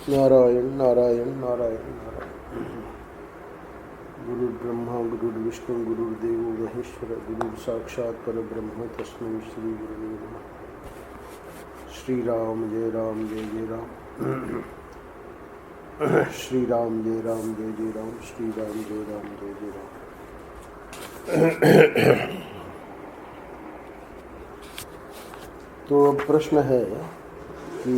नारायण नारायण नारायण नारायण। गुरुर्ब्रह्मा गुरुर्विष्णु गुरुर्देवो महेश्वर गुरुर् साक्षात् परब्रह्म तस्मै श्री गुरुवे नमः। श्री राम जय राम जय जय राम। श्री राम जय राम जय जय राम। श्री राम जय राम जय जय राम। तो अब प्रश्न है कि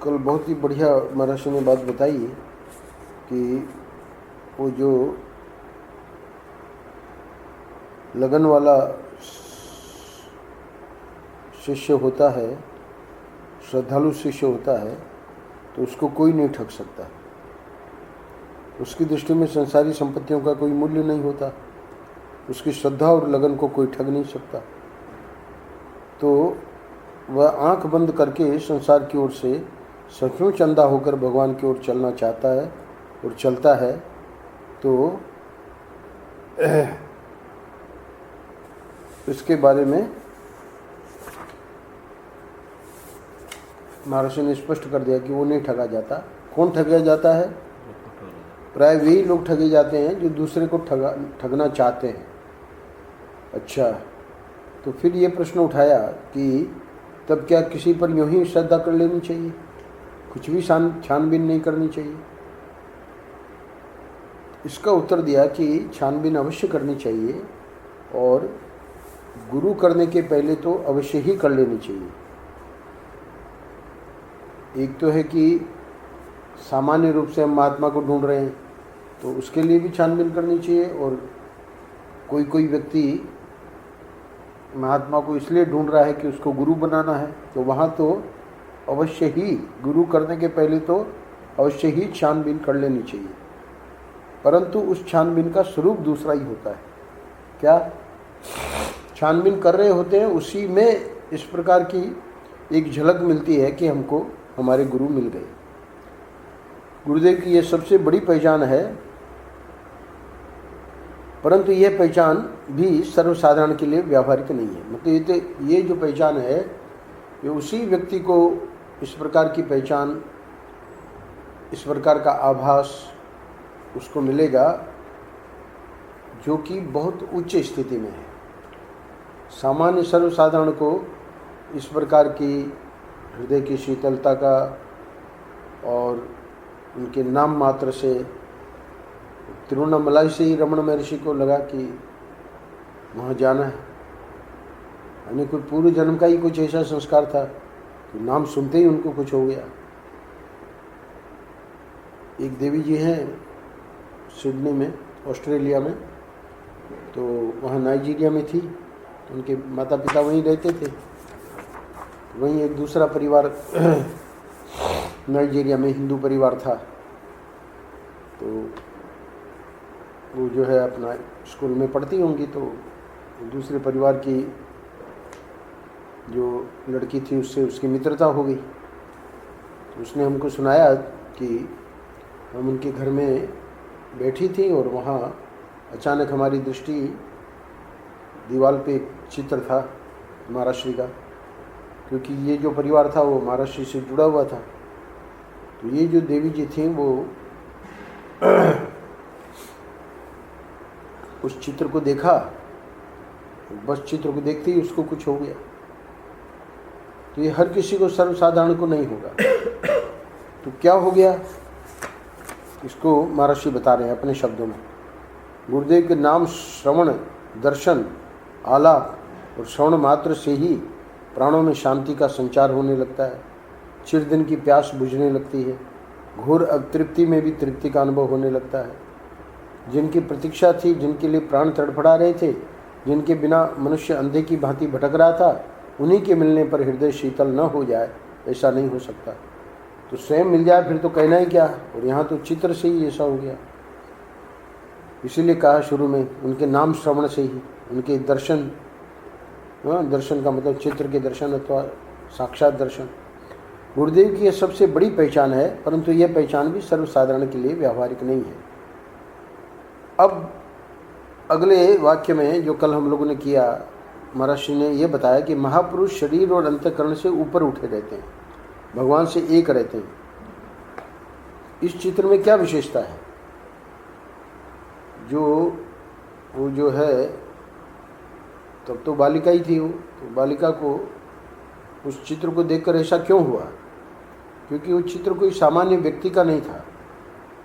कल बहुत ही बढ़िया महर्षि ने बात बताई कि वो जो लगन वाला शिष्य होता है, श्रद्धालु शिष्य होता है, तो उसको कोई नहीं ठग सकता। उसकी दृष्टि में संसारी संपत्तियों का कोई मूल्य नहीं होता। उसकी श्रद्धा और लगन को कोई ठग नहीं सकता। तो वह आंख बंद करके संसार की ओर से सचमुच अंधा होकर भगवान की ओर चलना चाहता है और चलता है। तो इसके बारे में महर्षि ने स्पष्ट कर दिया कि वो नहीं ठगा जाता। कौन ठगा जाता है? प्राय वही लोग ठगे जाते हैं जो दूसरे को ठगना चाहते हैं। अच्छा, तो फिर ये प्रश्न उठाया कि तब क्या किसी पर यूं ही श्रद्धा कर लेनी चाहिए, कुछ भी छानबीन नहीं करनी चाहिए? इसका उत्तर दिया कि छानबीन अवश्य करनी चाहिए और गुरु करने के पहले तो अवश्य ही कर लेनी चाहिए। एक तो है कि सामान्य रूप से हम महात्मा को ढूंढ रहे हैं तो उसके लिए भी छानबीन करनी चाहिए, और कोई व्यक्ति महात्मा को इसलिए ढूंढ रहा है कि उसको गुरु बनाना है, तो वहाँ तो अवश्य ही गुरु करने के पहले तो अवश्य ही छानबीन कर लेनी चाहिए। परंतु उस छानबीन का स्वरूप दूसरा ही होता है। क्या छानबीन कर रहे होते हैं उसी में इस प्रकार की एक झलक मिलती है कि हमको हमारे गुरु मिल गए। गुरुदेव की ये सबसे बड़ी पहचान है, परंतु यह पहचान भी सर्वसाधारण के लिए व्यावहारिक नहीं है। मतलब ये जो पहचान है ये उसी व्यक्ति को इस प्रकार की पहचान, इस प्रकार का आभास उसको मिलेगा जो कि बहुत उच्च स्थिति में है। सामान्य सर्वसाधारण को इस प्रकार की हृदय की शीतलता का और उनके नाम मात्र से, तिरुवन्नामलाई से ही रमण महर्षि को लगा कि वहाँ जाना है, यानी कोई पूर्व जन्म का ही कुछ ऐसा संस्कार था कि नाम सुनते ही उनको कुछ हो गया। एक देवी जी हैं सिडनी में, ऑस्ट्रेलिया में, तो वहाँ नाइजीरिया में थी, उनके माता पिता वहीं रहते थे। वहीं एक दूसरा परिवार नाइजीरिया में हिंदू परिवार था, तो वो जो है अपना स्कूल में पढ़ती होंगी, तो दूसरे परिवार की जो लड़की थी उससे उसकी मित्रता हो गई। तो उसने हमको सुनाया कि हम उनके घर में बैठी थी और वहाँ अचानक हमारी दृष्टि दीवार पे एक चित्र था महाराष्ट्री का, क्योंकि ये जो परिवार था वो महाराष्ट्री से जुड़ा हुआ था। तो ये जो देवी जी थी वो उस चित्र को देखा, बस चित्र को देखते ही उसको कुछ हो गया। तो ये हर किसी को, सर्वसाधारण को नहीं होगा। तो क्या हो गया इसको महर्षि बता रहे हैं अपने शब्दों में। गुरुदेव के नाम श्रवण, दर्शन, आलाप और श्रवण मात्र से ही प्राणों में शांति का संचार होने लगता है। चिरदिन की प्यास बुझने लगती है। घोर अतृप्ति में भी तृप्ति का अनुभव होने लगता है। जिनकी प्रतीक्षा थी, जिनके लिए प्राण तड़फड़ा रहे थे, जिनके बिना मनुष्य अंधे की भांति भटक रहा था, उन्हीं के मिलने पर हृदय शीतल न हो जाए, ऐसा नहीं हो सकता। तो स्वयं मिल जाए फिर तो कहना ही क्या। और यहाँ तो चित्र से ही ऐसा हो गया। इसीलिए कहा शुरू में उनके नाम श्रवण से ही, उनके दर्शन, दर्शन का मतलब चित्र के दर्शन अथवा साक्षात दर्शन, गुरुदेव की यह सबसे बड़ी पहचान है। परंतु यह पहचान भी सर्वसाधारण के लिए व्यावहारिक नहीं है। अब अगले वाक्य में जो कल हम लोगों ने किया महर्षि ने ये बताया कि महापुरुष शरीर और अंतःकरण से ऊपर उठे रहते हैं, भगवान से एक रहते हैं। इस चित्र में क्या विशेषता है? वो जो है तब तो बालिका ही थी, वो तो बालिका को उस चित्र को देखकर ऐसा क्यों हुआ? क्योंकि वो चित्र कोई सामान्य व्यक्ति का नहीं था।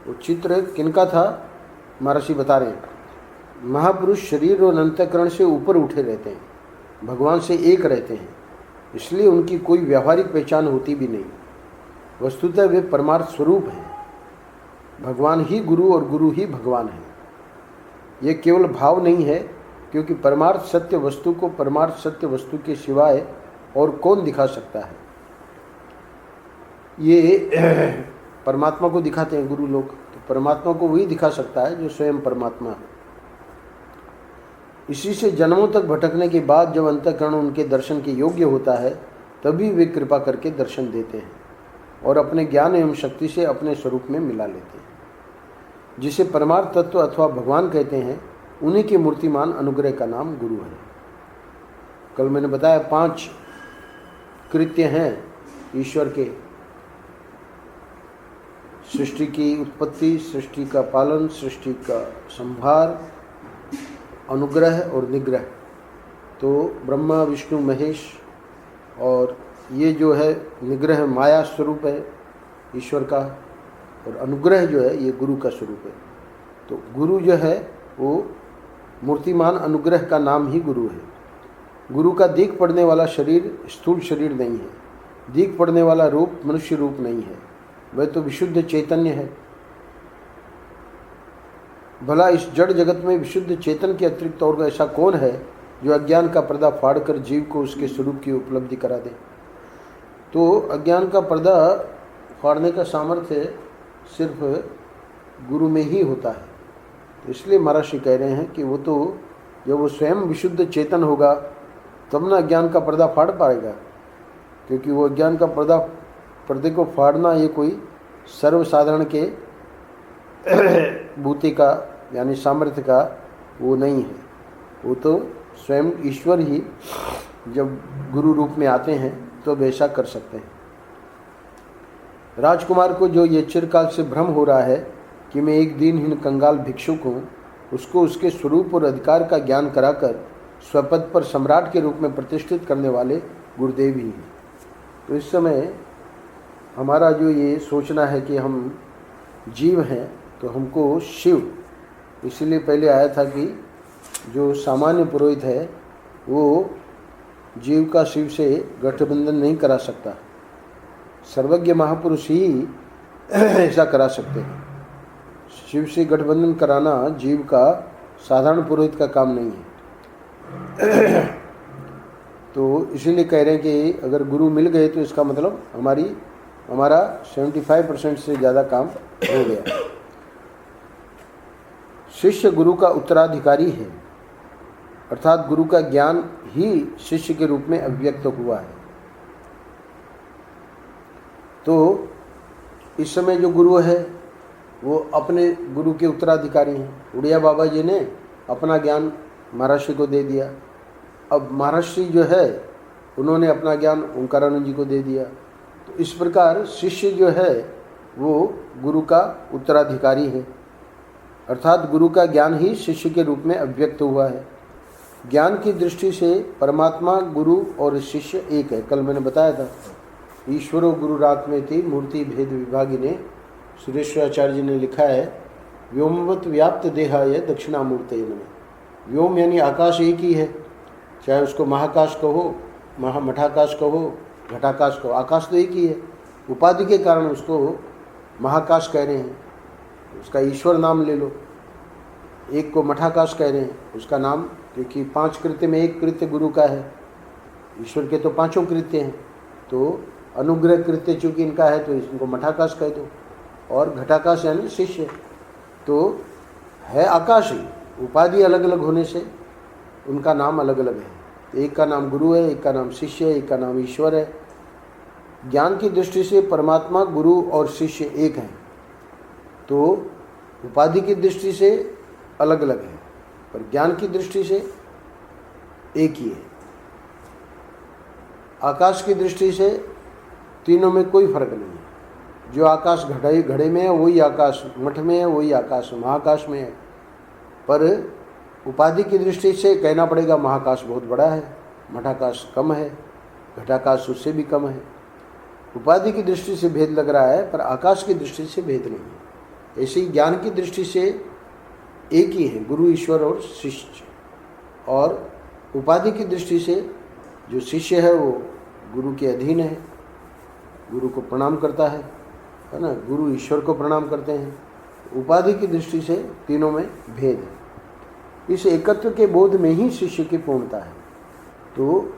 वो चित्र किनका था? महर्षि बता रहे हैं, महापुरुष शरीर और अंतःकरण से ऊपर उठे रहते हैं, भगवान से एक रहते हैं, इसलिए उनकी कोई व्यावहारिक पहचान होती भी नहीं। वस्तुतः वे परमार्थ स्वरूप हैं। भगवान ही गुरु और गुरु ही भगवान है। ये केवल भाव नहीं है, क्योंकि परमार्थ सत्य वस्तु को परमार्थ सत्य वस्तु के सिवाय और कौन दिखा सकता है? ये परमात्मा को दिखाते हैं गुरु लोग, तो परमात्मा को वही दिखा सकता है जो स्वयं परमात्मा है। इसी से जन्मों तक भटकने के बाद जब अंतःकरण उनके दर्शन के योग्य होता है, तभी वे कृपा करके दर्शन देते हैं और अपने ज्ञान एवं शक्ति से अपने स्वरूप में मिला लेते हैं। जिसे परमार्थ तत्व अथवा भगवान कहते हैं, उन्हीं के मूर्तिमान अनुग्रह का नाम गुरु है। कल मैंने बताया 5 कृत्य हैं ईश्वर के: सृष्टि की उत्पत्ति, सृष्टि का पालन, सृष्टि का संहार, अनुग्रह और निग्रह। तो ब्रह्मा विष्णु महेश, और ये जो है निग्रह माया स्वरूप है ईश्वर का, और अनुग्रह जो है ये गुरु का स्वरूप है। तो गुरु जो है वो मूर्तिमान अनुग्रह का नाम ही गुरु है। गुरु का दीख पड़ने वाला शरीर स्थूल शरीर नहीं है, दीख पड़ने वाला रूप मनुष्य रूप नहीं है, वह तो विशुद्ध चैतन्य है। भला इस जड़ जगत में विशुद्ध चेतन के अतिरिक्त और ऐसा कौन है जो अज्ञान का पर्दा फाड़कर जीव को उसके स्वरूप की उपलब्धि करा दे? तो अज्ञान का पर्दा फाड़ने का सामर्थ्य सिर्फ गुरु में ही होता है। तो इसलिए महर्षि कह रहे हैं कि वो तो जब वो स्वयं विशुद्ध चेतन होगा तब ना अज्ञान का पर्दा फाड़ पाएगा, क्योंकि वो अज्ञान का पर्दे को फाड़ना ये कोई सर्वसाधारण के भूति का यानी सामर्थ्य का वो नहीं है। वो तो स्वयं ईश्वर ही जब गुरु रूप में आते हैं तो ऐसा कर सकते हैं। राजकुमार को जो ये चिरकाल से भ्रम हो रहा है कि मैं एक दीनहीन कंगाल भिक्षुक हूँ, उसको उसके स्वरूप और अधिकार का ज्ञान कराकर स्वपद पर सम्राट के रूप में प्रतिष्ठित करने वाले गुरुदेव ही हैं। तो इस समय हमारा जो ये सोचना है कि हम जीव हैं, तो हमको शिव, इसलिए पहले आया था कि जो सामान्य पुरोहित है वो जीव का शिव से गठबंधन नहीं करा सकता, सर्वज्ञ महापुरुष ही ऐसा करा सकते हैं। शिव से गठबंधन कराना जीव का साधारण पुरोहित का काम नहीं है। तो इसीलिए कह रहे हैं कि अगर गुरु मिल गए तो इसका मतलब हमारा 75% से ज़्यादा काम हो गया। शिष्य गुरु का उत्तराधिकारी है, अर्थात गुरु का ज्ञान ही शिष्य के रूप में अभिव्यक्त हुआ है। तो इस समय जो गुरु है वो अपने गुरु के उत्तराधिकारी हैं। उड़िया बाबा जी ने अपना ज्ञान महर्षि को दे दिया, अब महर्षि जो है उन्होंने अपना ज्ञान ओंकारानंद जी को दे दिया। तो इस प्रकार शिष्य जो है वो गुरु का उत्तराधिकारी है, अर्थात गुरु का ज्ञान ही शिष्य के रूप में अभिव्यक्त हुआ है। ज्ञान की दृष्टि से परमात्मा गुरु और शिष्य एक है। कल मैंने बताया था, ईश्वरो गुरुरात्मेति मूर्ति भेद विभागिने, सुरेश्वराचार्य जी ने लिखा है, व्योमवत व्याप्त देहाय दक्षिणामूर्तये नमः। व्योम यानी आकाश एक ही है, चाहे उसको महाकाश कहो, मठाकाश कहो, घटाकाश कहो, आकाश तो एक ही है। उपाधि के कारण उसको महाकाश कह रहे हैं, उसका ईश्वर नाम ले लो। एक को मठाकाश कह रहे हैं, उसका नाम, क्योंकि 5 कृत्य में एक कृत्य गुरु का है, ईश्वर के तो 5 कृत्य हैं, तो अनुग्रह कृत्य चूँकि इनका है तो इनको मठाकाश कह दो। और घटाकाश यानी शिष्य, तो है आकाश ही, उपाधि अलग अलग होने से उनका नाम अलग अलग है। एक का नाम गुरु है, एक का नाम शिष्य है, एक का नाम ईश्वर है। ज्ञान की दृष्टि से परमात्मा गुरु और शिष्य एक हैं, तो उपाधि की दृष्टि से अलग अलग है, पर ज्ञान की दृष्टि से एक ही है। आकाश की दृष्टि से तीनों में कोई फर्क नहीं है। जो आकाश घड़े में है वही आकाश मठ में है, वही आकाश महाकाश में है। पर उपाधि की दृष्टि से कहना पड़ेगा महाकाश बहुत बड़ा है, मठाकाश कम है, घटाकाश उससे भी कम है। उपाधि की दृष्टि से भेद लग रहा है, पर आकाश की दृष्टि से भेद नहीं है। ऐसे ही ज्ञान की दृष्टि से एक ही है, गुरु, ईश्वर और शिष्य। और उपाधि की दृष्टि से जो शिष्य है वो गुरु के अधीन है, गुरु को प्रणाम करता है ना, गुरु ईश्वर को प्रणाम करते हैं। उपाधि की दृष्टि से तीनों में भेद है। इस एकत्व के बोध में ही शिष्य की पूर्णता है। तो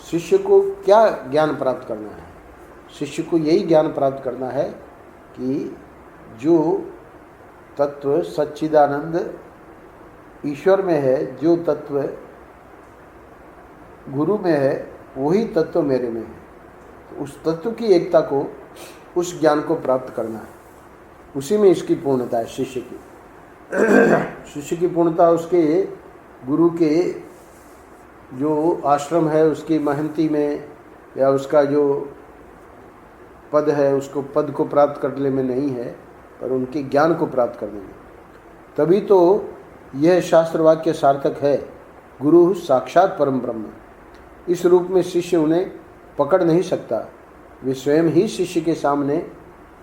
शिष्य को क्या ज्ञान प्राप्त करना है? शिष्य को यही ज्ञान प्राप्त करना है कि जो तत्व सच्चिदानंद ईश्वर में है, जो तत्व गुरु में है, वही तत्व मेरे में है। तो उस तत्व की एकता को, उस ज्ञान को प्राप्त करना है। उसी में इसकी पूर्णता है शिष्य की। शिष्य की पूर्णता उसके गुरु के जो आश्रम है उसकी महंती में, या उसका जो पद है उसको पद को प्राप्त करने में नहीं है, पर उनके ज्ञान को प्राप्त करने में। तभी तो यह शास्त्र वाक्य सार्थक है, गुरु साक्षात परम ब्रह्म। इस रूप में शिष्य उन्हें पकड़ नहीं सकता, वे स्वयं ही शिष्य के सामने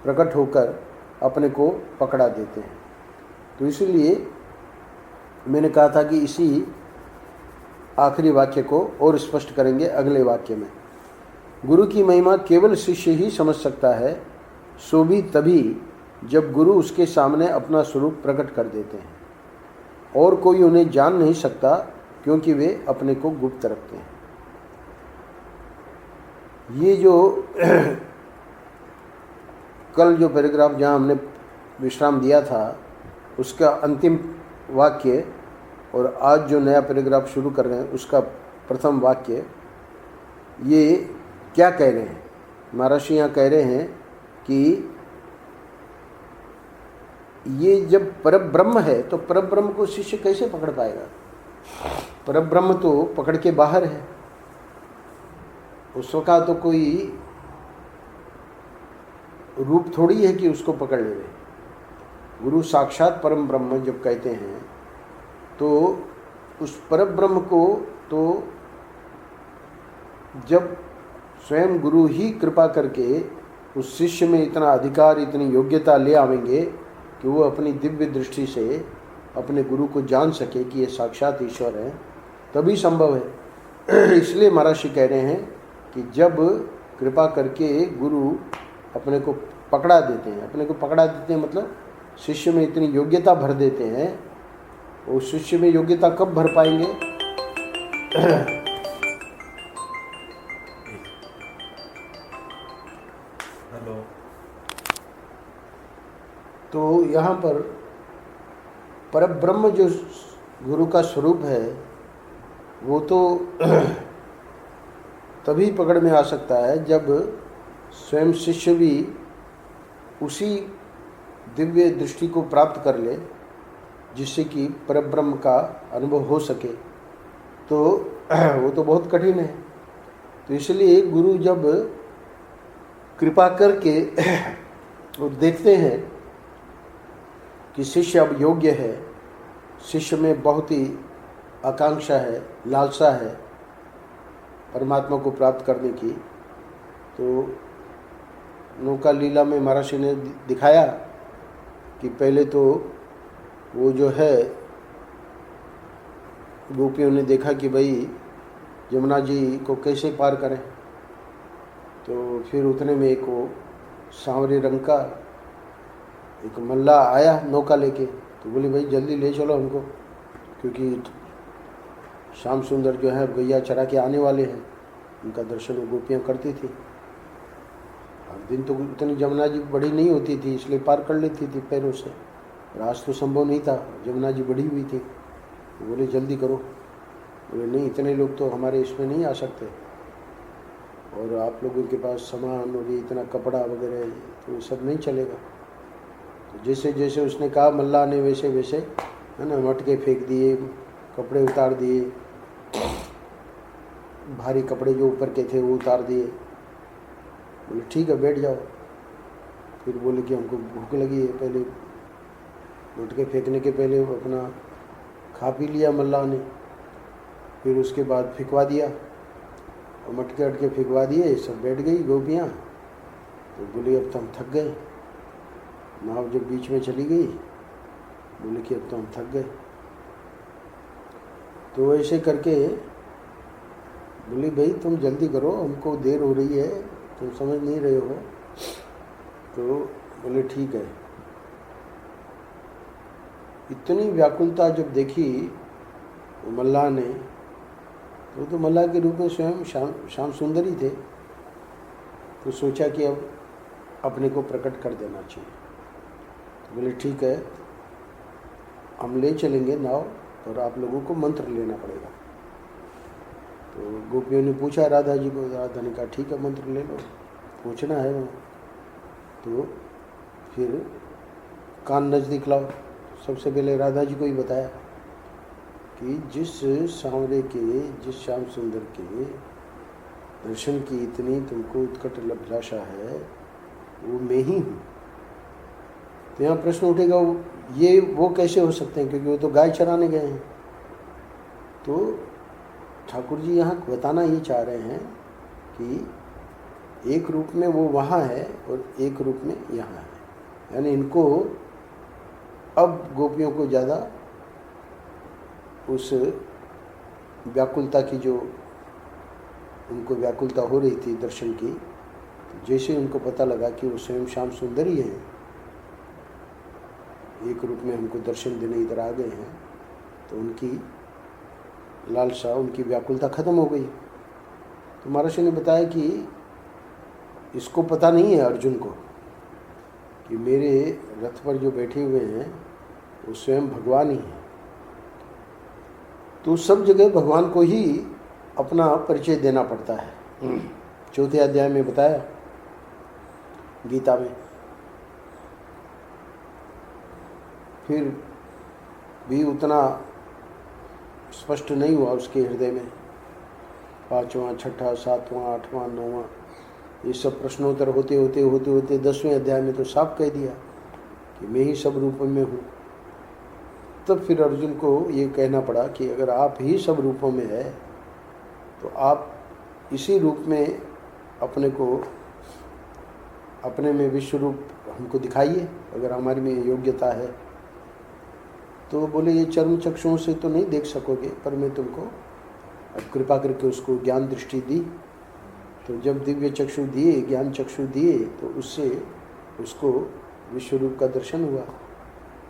प्रकट होकर अपने को पकड़ा देते हैं। तो इसलिए मैंने कहा था कि इसी आखिरी वाक्य को और स्पष्ट करेंगे अगले वाक्य में। गुरु की महिमा केवल शिष्य ही समझ सकता है, सो भी तभी जब गुरु उसके सामने अपना स्वरूप प्रकट कर देते हैं, और कोई उन्हें जान नहीं सकता क्योंकि वे अपने को गुप्त रखते हैं। ये जो कल जो पैराग्राफ जहाँ हमने विश्राम दिया था उसका अंतिम वाक्य, और आज जो नया पैराग्राफ शुरू कर रहे हैं उसका प्रथम वाक्य, ये क्या कह रहे हैं? महर्षि यहाँ कह रहे हैं कि ये जब परब्रह्म है तो परब्रह्म को शिष्य कैसे पकड़ पाएगा? परब्रह्म तो पकड़ के बाहर है, उसका तो कोई रूप थोड़ी है कि उसको पकड़ ले। गुरु साक्षात परम ब्रह्म जब कहते हैं तो उस परब्रह्म को तो जब स्वयं गुरु ही कृपा करके उस शिष्य में इतना अधिकार, इतनी योग्यता ले आवेंगे कि वो अपनी दिव्य दृष्टि से अपने गुरु को जान सके कि ये साक्षात ईश्वर है, तभी संभव है। इसलिए महर्षि कह रहे हैं कि जब कृपा करके गुरु अपने को पकड़ा देते हैं, अपने को पकड़ा देते हैं मतलब शिष्य में इतनी योग्यता भर देते हैं, उस शिष्य में योग्यता कब भर पाएंगे? हेलो। तो यहाँ पर परब्रह्म जो गुरु का स्वरूप है वो तो तभी पकड़ में आ सकता है जब स्वयं शिष्य भी उसी दिव्य दृष्टि को प्राप्त कर ले जिससे कि परब्रह्म का अनुभव हो सके। तो वो तो बहुत कठिन है। तो इसलिए गुरु जब कृपा करके वो देखते हैं कि शिष्य अब योग्य है, शिष्य में बहुत ही आकांक्षा है, लालसा है परमात्मा को प्राप्त करने की, तो नौका लीला में महर्षि ने दिखाया कि पहले तो वो जो है गोपियों ने देखा कि भाई यमुना जी को कैसे पार करें, तो फिर उतने में एक वो सांवरे रंग का एक मल्ला आया नौका लेके, तो बोले भाई जल्दी ले चलो हमको, क्योंकि श्याम सुंदर जो है गैया चरा के आने वाले हैं, उनका दर्शन वो गोपियाँ करती थी। हर दिन तो इतनी यमुना जी बड़ी नहीं होती थी इसलिए पार कर लेती थी पैरों से, और आज तो संभव नहीं था, यमुना जी बड़ी हुई थी। तो बोले जल्दी करो, बोले नहीं इतने लोग तो हमारे इसमें नहीं आ सकते, और आप लोगों के पास सामान और ये इतना कपड़ा वगैरह तो ये सब नहीं चलेगा। तो जैसे जैसे उसने कहा मल्लाह ने वैसे वैसे है ना मटके फेंक दिए, कपड़े उतार दिए, भारी कपड़े जो ऊपर के थे वो उतार दिए। बोले ठीक है बैठ जाओ। फिर बोले कि हमको भूख लगी है, पहले मटके फेंकने के पहले अपना खा पी लिया मल्लाह ने, फिर उसके बाद फिकवा दिया और मटके अटके फिकवा दिए, सब बैठ गई गोपियाँ। तो बोले अब तो हम थक गए। नाव जब बीच में चली गई बोले कि अब तो हम थक गए। तो ऐसे करके बोली भाई तुम जल्दी करो, हमको देर हो रही है, तुम समझ नहीं रहे हो। तो बोले ठीक है। इतनी व्याकुलता जब देखी मल्लाह ने, तो मल्लाह के रूप में स्वयं श्याम सुंदर ही थे, तो सोचा कि अब अपने को प्रकट कर देना चाहिए। तो बोले ठीक है हम ले चलेंगे नाव, और आप लोगों को मंत्र लेना पड़ेगा। तो गोपियों ने पूछा राधा जी को, राधा ने कहा ठीक है मंत्र ले लो, पूछना है वो। तो फिर कान नज़दीक लाओ। सबसे पहले राधा जी को ही बताया कि जिस सांवरे के, जिस श्याम सुंदर के दर्शन की इतनी तुमको उत्कट अभिलाषा है वो मैं ही हूँ। तो यहाँ प्रश्न उठेगा वो कैसे हो सकते हैं, क्योंकि वो तो गाय चराने गए हैं। तो ठाकुर जी यहाँ बताना ये चाह रहे हैं कि एक रूप में वो वहाँ है और एक रूप में यहाँ है। यानी इनको अब गोपियों को ज़्यादा उस व्याकुलता की, जो उनको व्याकुलता हो रही थी दर्शन की, तो जैसे उनको पता लगा कि वो स्वयं श्याम सुंदर ही हैं, एक रूप में हमको दर्शन देने इधर आ गए हैं, तो उनकी लालसा, उनकी व्याकुलता खत्म हो गई। तो महर्षि ने बताया कि इसको पता नहीं है अर्जुन को कि मेरे रथ पर जो बैठे हुए हैं वो स्वयं भगवान ही हैं। तो सब जगह भगवान को ही अपना परिचय देना पड़ता है। चौथे अध्याय में बताया गीता में। फिर भी उतना स्पष्ट नहीं हुआ उसके हृदय में। 5वां, 6ठा, 7वां, 8वां, 9वां ये सब प्रश्नोत्तर होते होते 10वें अध्याय में तो साफ कह दिया कि मैं ही सब रूपों में हूँ। तब फिर अर्जुन को ये कहना पड़ा कि अगर आप ही सब रूपों में है तो आप इसी रूप में अपने को, अपने में विश्व रूप हमको दिखाइए, अगर हमारे में योग्यता है। तो बोले ये चर्म चक्षुओं से तो नहीं देख सकोगे, पर मैं तुमको अब कृपा करके उसको ज्ञान दृष्टि दी। तो जब दिव्य चक्षु दिए, ज्ञान चक्षु दिए, तो उससे उसको विश्व रूप का दर्शन हुआ।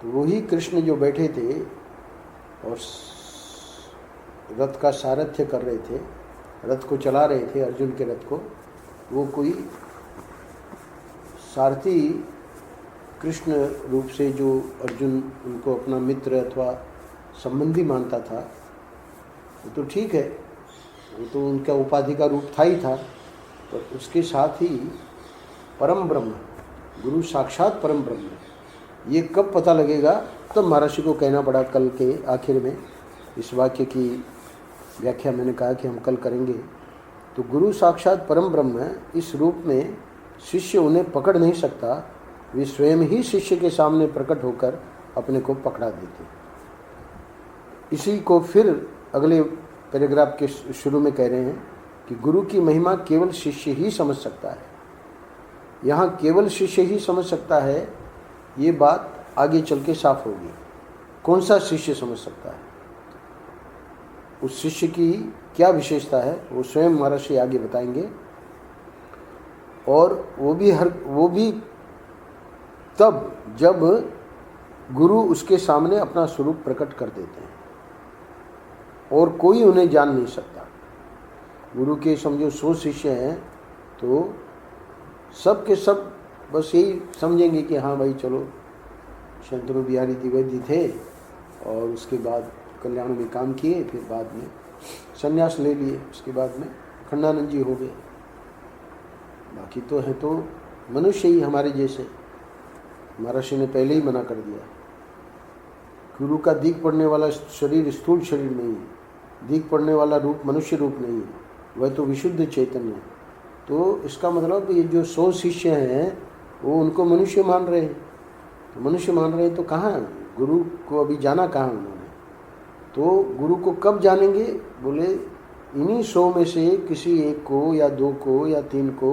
तो वही कृष्ण जो बैठे थे और रथ का सारथ्य कर रहे थे, रथ को चला रहे थे, अर्जुन के रथ को, वो कोई सारथी कृष्ण रूप से जो अर्जुन उनको अपना मित्र अथवा संबंधी मानता था, वो तो ठीक है, वो तो उनका उपाधि का रूप था ही था, पर उसके साथ ही परम ब्रह्म, गुरु साक्षात परम ब्रह्म, ये कब पता लगेगा? तब महर्षि को कहना पड़ा कल के आखिर में। इस वाक्य की व्याख्या मैंने कहा कि हम कल करेंगे। तो गुरु साक्षात परम ब्रह्म, इस रूप में शिष्य उन्हें पकड़ नहीं सकता, वे स्वयं ही शिष्य के सामने प्रकट होकर अपने को पकड़ा देते। इसी को फिर अगले पैराग्राफ के शुरू में कह रहे हैं कि गुरु की महिमा केवल शिष्य ही समझ सकता है। यहाँ केवल शिष्य ही समझ सकता है, ये बात आगे चल के साफ होगी। कौन सा शिष्य समझ सकता है, उस शिष्य की क्या विशेषता है, वो स्वयं महर्षि आगे बताएंगे। और वो भी तब जब गुरु उसके सामने अपना स्वरूप प्रकट कर देते हैं और कोई उन्हें जान नहीं सकता। गुरु के समझो 100 शिष्य हैं तो सब के सब बस यही समझेंगे कि हाँ भाई चलो शंतनु बिहारी द्विवेदी थे और उसके बाद कल्याण में काम किए, फिर बाद में संन्यास ले लिए, उसके बाद में खंडानंद जी हो गए। बाकी तो है तो मनुष्य ही हमारे जैसे। महर्षि ने पहले ही मना कर दिया, गुरु का दीख पड़ने वाला शरीर स्थूल शरीर नहीं है, दीख पड़ने वाला रूप मनुष्य रूप नहीं है, वह तो विशुद्ध चैतन्य है। तो इसका मतलब ये जो 100 शिष्य हैं वो उनको मनुष्य मान रहे हैं। तो मनुष्य मान रहे हैं तो कहाँ गुरु को अभी जाना कहाँ उन्होंने? तो गुरु को कब जानेंगे? बोले इन्हीं 100 में से किसी एक को या 2 को या 3 को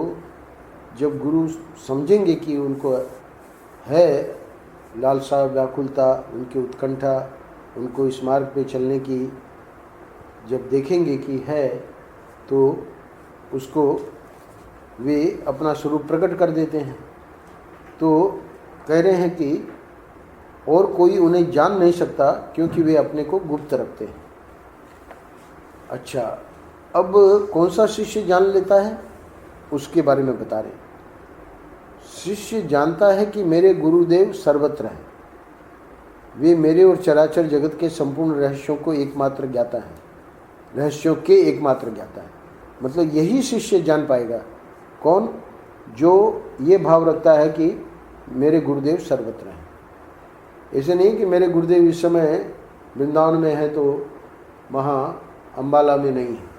जब गुरु समझेंगे कि उनको है लालसा, व्याकुलता, उनकी उत्कंठा, उनको इस मार्ग पे चलने की जब देखेंगे कि है, तो उसको वे अपना स्वरूप प्रकट कर देते हैं। तो कह रहे हैं कि और कोई उन्हें जान नहीं सकता क्योंकि वे अपने को गुप्त रखते हैं। अच्छा, अब कौन सा शिष्य जान लेता है उसके बारे में बता रहे। शिष्य जानता है कि मेरे गुरुदेव सर्वत्र हैं, वे मेरे और चराचर जगत के संपूर्ण रहस्यों को एकमात्र ज्ञाता है, रहस्यों के एकमात्र ज्ञाता है। मतलब यही शिष्य जान पाएगा। कौन? जो ये भाव रखता है कि मेरे गुरुदेव सर्वत्र हैं। ऐसे नहीं कि मेरे गुरुदेव इस समय वृंदावन में है तो वहाँ अम्बाला में नहीं है।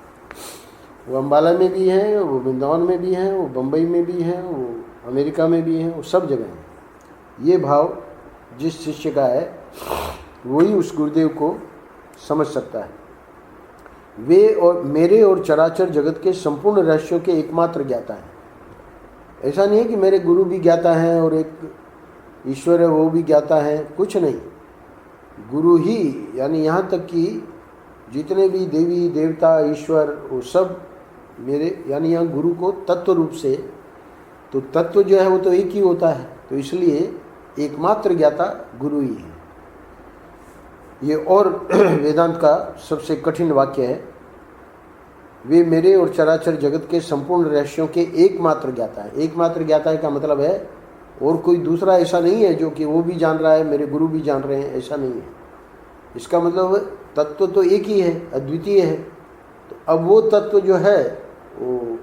वो अम्बाला में भी हैं, वो वृंदावन में भी हैं, वो बम्बई में भी हैं, वो अमेरिका में भी हैं, वो सब जगह हैं। ये भाव जिस शिष्य का है वही उस गुरुदेव को समझ सकता है। वे और मेरे और चराचर जगत के संपूर्ण रहस्यों के एकमात्र ज्ञाता हैं। ऐसा नहीं है कि मेरे गुरु भी ज्ञाता हैं और एक ईश्वर है वो भी ज्ञाता है, कुछ नहीं। गुरु ही, यानी यहाँ तक कि जितने भी देवी देवता ईश्वर वो सब मेरे, यानी यहाँ गुरु को तत्व रूप से, तो तत्व जो है वो तो एक ही होता है, तो इसलिए एकमात्र ज्ञाता गुरु ही है। ये और वेदांत का सबसे कठिन वाक्य है। वे मेरे और चराचर जगत के संपूर्ण रहस्यों के एकमात्र ज्ञाता है। एकमात्र ज्ञाता का मतलब है और कोई दूसरा ऐसा नहीं है जो कि वो भी जान रहा है, मेरे गुरु भी जान रहे हैं, ऐसा नहीं है। इसका मतलब तत्व तो एक ही है, अद्वितीय है। तो अब वो तत्व जो है वो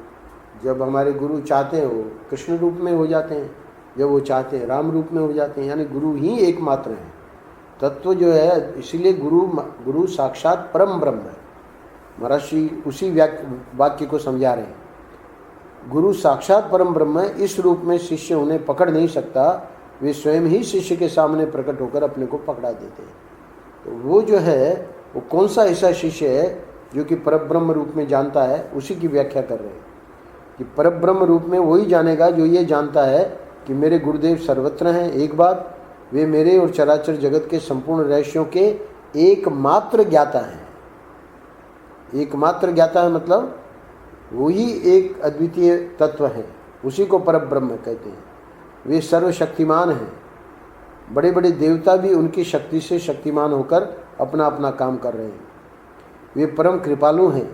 जब हमारे गुरु चाहते हैं वो कृष्ण रूप में हो जाते हैं, जब वो चाहते हैं राम रूप में हो जाते हैं, यानी गुरु ही एकमात्र है। तत्व जो है, इसीलिए गुरु साक्षात परम ब्रह्म है। महर्षि उसी वाक्य को समझा रहे हैं। गुरु साक्षात परम ब्रह्म है, इस रूप में शिष्य उन्हें पकड़ नहीं सकता, वे स्वयं ही शिष्य के सामने प्रकट होकर अपने को पकड़ा देते हैं। तो वो जो है वो कौन सा ऐसा शिष्य है जो कि परब्रह्म रूप में जानता है, उसी की व्याख्या कर रहे हैं कि परब्रह्म रूप में वही जानेगा जो ये जानता है कि मेरे गुरुदेव सर्वत्र हैं। एक बात, वे मेरे और चराचर जगत के संपूर्ण रहस्यों के एकमात्र ज्ञाता हैं। एकमात्र ज्ञाता है मतलब वही एक अद्वितीय तत्व है, उसी को परब्रह्म कहते हैं। वे सर्वशक्तिमान हैं, बड़े बड़े देवता भी उनकी शक्ति से शक्तिमान होकर अपना अपना काम कर रहे हैं। वे परम कृपालु हैं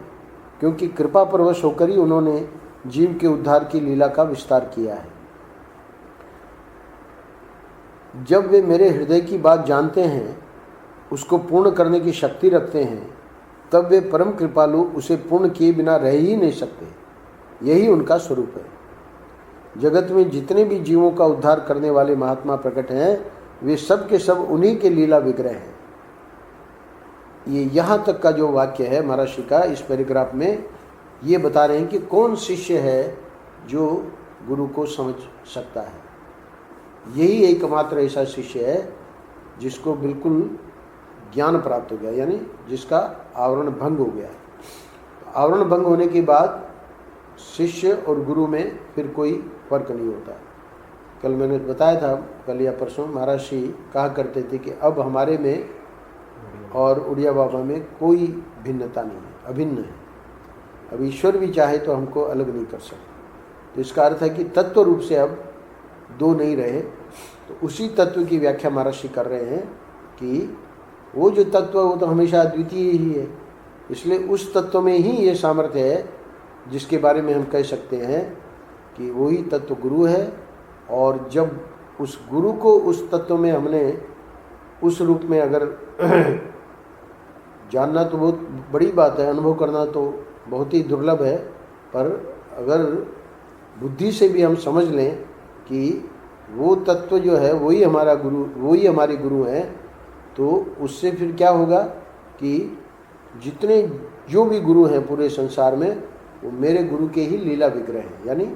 क्योंकि कृपा परवश होकर ही उन्होंने जीव के उद्धार की लीला का विस्तार किया है। जब वे मेरे हृदय की बात जानते हैं, उसको पूर्ण करने की शक्ति रखते हैं, तब वे परम कृपालु उसे पूर्ण किए बिना रह ही नहीं सकते। यही उनका स्वरूप है। जगत में जितने भी जीवों का उद्धार करने वाले महात्मा प्रकट हैं, वे सब के सब उन्हीं के लीला विग्रह हैं। ये यहाँ तक का जो वाक्य है महर्षि का, इस पैराग्राफ में ये बता रहे हैं कि कौन शिष्य है जो गुरु को समझ सकता है। यही एकमात्र ऐसा शिष्य है जिसको बिल्कुल ज्ञान प्राप्त हो गया, यानी जिसका आवरण भंग हो गया। आवरण भंग होने के बाद शिष्य और गुरु में फिर कोई फर्क नहीं होता। कल मैंने बताया था, कल या परसों, महर्षि कहा करते थे कि अब हमारे में और उड़िया बाबा में कोई भिन्नता नहीं है, अभिन्न है। अब ईश्वर भी चाहे तो हमको अलग नहीं कर सकते। तो इसका अर्थ है कि तत्व रूप से अब दो नहीं रहे। तो उसी तत्व की व्याख्या महर्षि कर रहे हैं कि वो जो तत्व वो तो हमेशा अद्वितीय ही है, इसलिए उस तत्व में ही ये सामर्थ्य है जिसके बारे में हम कह सकते हैं कि वही तत्व गुरु है। और जब उस गुरु को उस तत्व में हमने उस रूप में अगर जानना तो बहुत बड़ी बात है, अनुभव करना तो बहुत ही दुर्लभ है, पर अगर बुद्धि से भी हम समझ लें कि वो तत्व जो है वही हमारा गुरु, वही हमारे गुरु हैं, तो उससे फिर क्या होगा कि जितने जो भी गुरु हैं पूरे संसार में, वो मेरे गुरु के ही लीला विग्रह हैं, यानी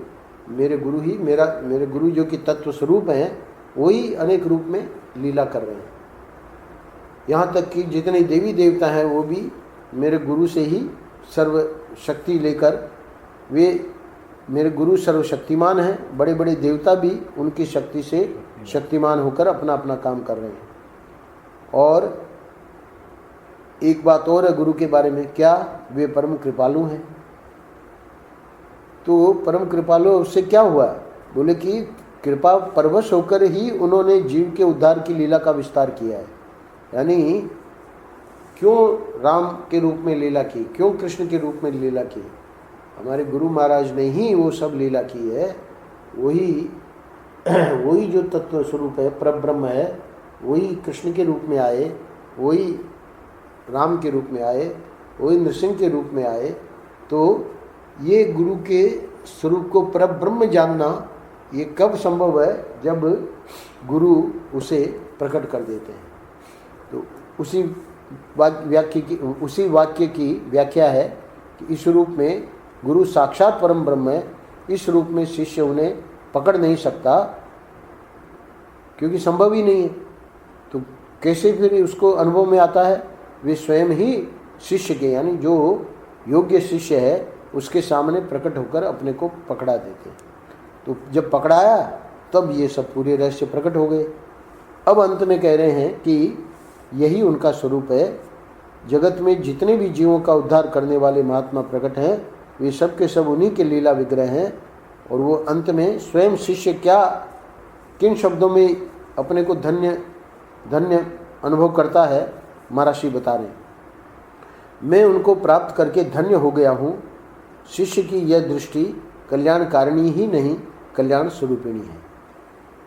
मेरे गुरु ही मेरे गुरु जो कि तत्व स्वरूप हैं वही अनेक रूप में लीला कर रहे हैं। यहाँ तक कि जितने देवी देवता हैं वो भी मेरे गुरु से ही सर्व शक्ति लेकर, वे मेरे गुरु सर्वशक्तिमान हैं, बड़े बड़े देवता भी उनकी शक्ति से शक्तिमान होकर अपना अपना काम कर रहे हैं। और एक बात और है गुरु के बारे में, क्या वे परम कृपालु हैं। तो परम कृपालु उससे क्या हुआ, बोले कि कृपा परवश होकर ही उन्होंने जीव के उद्धार की लीला का विस्तार किया है। यानी क्यों राम के रूप में लीला की, क्यों कृष्ण के रूप में लीला की, हमारे गुरु महाराज ने ही वो सब लीला की है। वही जो तत्व स्वरूप है, परब्रह्म है, वही कृष्ण के रूप में आए, वही राम के रूप में आए, वही नृसिंह के रूप में आए। तो ये गुरु के स्वरूप को परब्रह्म जानना ये कब संभव है, जब गुरु उसे प्रकट कर देते हैं। तो उसी वाक्य की व्याख्या है कि इस रूप में गुरु साक्षात परम ब्रह्म है, इस रूप में शिष्य उन्हें पकड़ नहीं सकता क्योंकि संभव ही नहीं है। तो कैसे फिर उसको अनुभव में आता है, वे स्वयं ही शिष्य के, यानी जो योग्य शिष्य है उसके सामने प्रकट होकर अपने को पकड़ा देते। तो जब पकड़ाया तब ये सब पूरे रहस्य प्रकट हो गए। अब अंत में कह रहे हैं कि यही उनका स्वरूप है। जगत में जितने भी जीवों का उद्धार करने वाले महात्मा प्रकट हैं वे सब के सब उन्हीं के लीला विग्रह हैं। और वो अंत में स्वयं शिष्य क्या किन शब्दों में अपने को धन्य धन्य अनुभव करता है, महर्षि बता रहे हैं। मैं उनको प्राप्त करके धन्य हो गया हूँ। शिष्य की यह दृष्टि कल्याणकारिणी ही नहीं, कल्याण स्वरूपिणी है।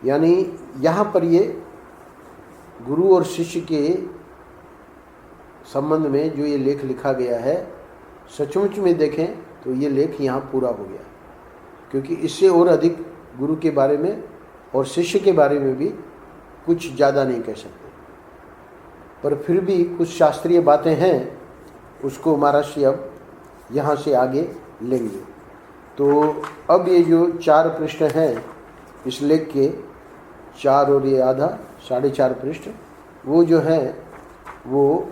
यानी यहाँ पर ये गुरु और शिष्य के संबंध में जो ये लेख लिखा गया है, सचमुच में देखें तो ये लेख यहाँ पूरा हो गया, क्योंकि इससे और अधिक गुरु के बारे में और शिष्य के बारे में भी कुछ ज़्यादा नहीं कह सकते। पर फिर भी कुछ शास्त्रीय बातें हैं, उसको महर्षि अब यहाँ से आगे लेंगे। तो अब ये जो 4 पृष्ठ हैं इस लेख के, 4 और ये आधा 4.5 पृष्ठ, वो जो है वो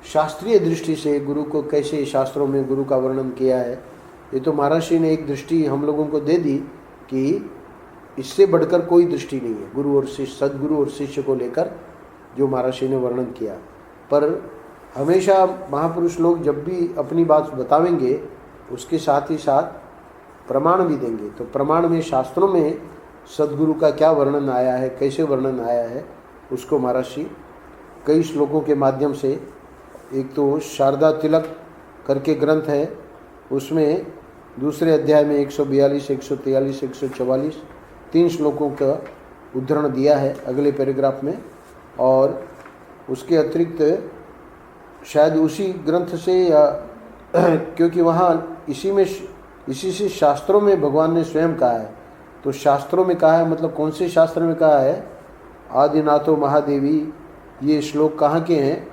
शास्त्रीय दृष्टि से गुरु को कैसे शास्त्रों में गुरु का वर्णन किया है। ये तो महर्षि ने एक दृष्टि हम लोगों को दे दी कि इससे बढ़कर कोई दृष्टि नहीं है गुरु और शिष्य, सद्गुरु और शिष्य को लेकर जो महर्षि ने वर्णन किया। पर हमेशा महापुरुष लोग जब भी अपनी बात बतावेंगे उसके साथ ही साथ प्रमाण भी देंगे। तो प्रमाण में शास्त्रों में सद्गुरु का क्या वर्णन आया है, कैसे वर्णन आया है, उसको महर्षि कई श्लोकों के माध्यम से, एक तो शारदा तिलक करके ग्रंथ है, उसमें दूसरे अध्याय में 142, 143, 144 3 श्लोकों का उद्धरण दिया है अगले पैराग्राफ में। और उसके अतिरिक्त शायद उसी ग्रंथ से या क्योंकि वहाँ इसी से शास्त्रों में भगवान ने स्वयं कहा है। तो शास्त्रों में कहा है, मतलब कौन से शास्त्र में कहा है, आदिनाथो महादेवी, ये श्लोक कहाँ के हैं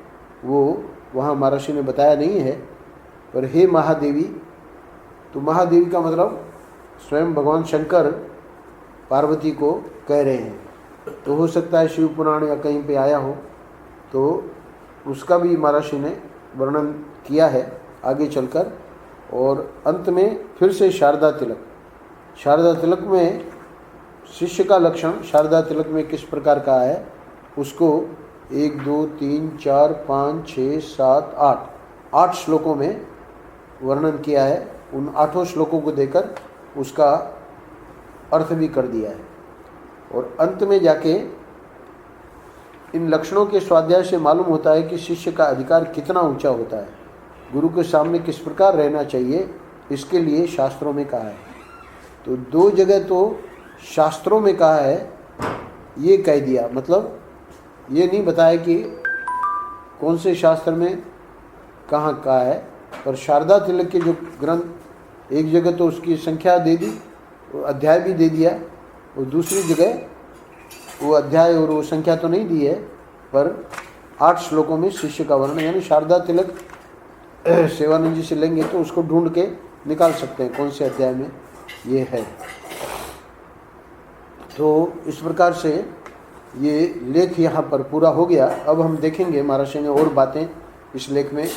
वो वहाँ महर्षि ने बताया नहीं है। पर हे महादेवी, तो महादेवी का मतलब स्वयं भगवान शंकर पार्वती को कह रहे हैं। तो हो सकता है शिव पुराण या कहीं पे आया हो, तो उसका भी महर्षि ने वर्णन किया है आगे चलकर। और अंत में फिर से शारदा तिलक, शारदा तिलक में शिष्य का लक्षण शारदा तिलक में किस प्रकार का है उसको 1, 2, 3, 4, 5, 6, 7, 8 श्लोकों में वर्णन किया है। उन 8 श्लोकों को देकर उसका अर्थ भी कर दिया है। और अंत में जाके इन लक्षणों के स्वाध्याय से मालूम होता है कि शिष्य का अधिकार कितना ऊंचा होता है, गुरु के सामने किस प्रकार रहना चाहिए, इसके लिए शास्त्रों में कहा है। तो 2 जगह तो शास्त्रों में कहा है ये कह दिया, मतलब ये नहीं बताया कि कौन से शास्त्र में कहाँ कहा है। पर शारदा तिलक के जो ग्रंथ, एक जगह तो उसकी संख्या दे दी, अध्याय भी दे दिया, और दूसरी जगह वो अध्याय और वो संख्या तो नहीं दी है, पर 8 श्लोकों में शिष्य का वर्णन। यानी शारदा तिलक सेवानंद जी से लेंगे तो उसको ढूंढ के निकाल सकते हैं कौन से अध्याय में ये है। तो इस प्रकार से ये लेख यहाँ पर पूरा हो गया। अब हम देखेंगे महाराज ने और बातें इस लेख में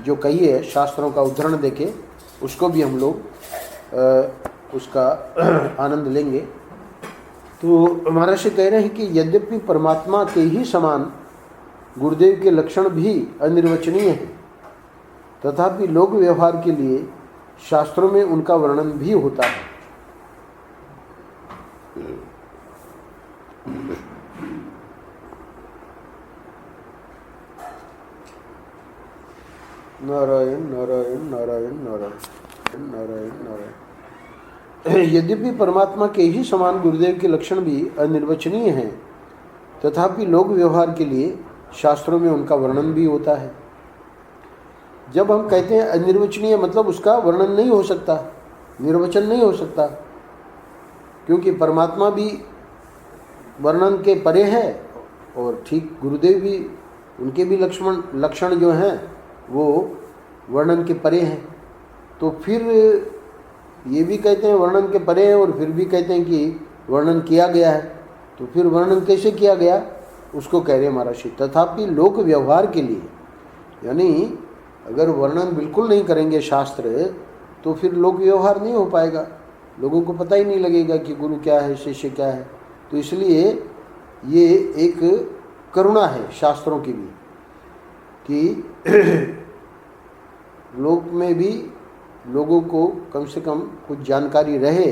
जो कही है, शास्त्रों का उद्धरण देके उसको भी हम लोग उसका आनंद लेंगे। तो महाराज कह रहे हैं कि यद्यपि परमात्मा के ही समान गुरुदेव के लक्षण भी अनिर्वचनीय हैं, तथापि लोक व्यवहार के लिए शास्त्रों में उनका वर्णन भी होता है। नारायण नारायण नारायण नारायण नारायण नारायण। यद्यपि परमात्मा के ही समान गुरुदेव के लक्षण भी अनिर्वचनीय हैं, तथापि लोक व्यवहार के लिए शास्त्रों में उनका वर्णन भी होता है। जब हम कहते हैं अनिर्वचनीय, मतलब उसका वर्णन नहीं हो सकता, निर्वचन नहीं हो सकता, क्योंकि परमात्मा भी वर्णन के परे है और ठीक गुरुदेव भी, उनके भी लक्षण जो हैं वो वर्णन के परे हैं। तो फिर ये भी कहते हैं वर्णन के परे है और फिर भी कहते हैं कि वर्णन किया गया है। तो फिर वर्णन कैसे किया गया उसको कह रहे हैं महाराज। तथापि लोक व्यवहार के लिए, यानी अगर वर्णन बिल्कुल नहीं करेंगे शास्त्र तो फिर लोक व्यवहार नहीं हो पाएगा, लोगों को पता ही नहीं लगेगा कि गुरु क्या है, शिष्य क्या है। तो इसलिए ये एक करुणा है शास्त्रों की भी कि लोक में भी लोगों को कम से कम कुछ जानकारी रहे।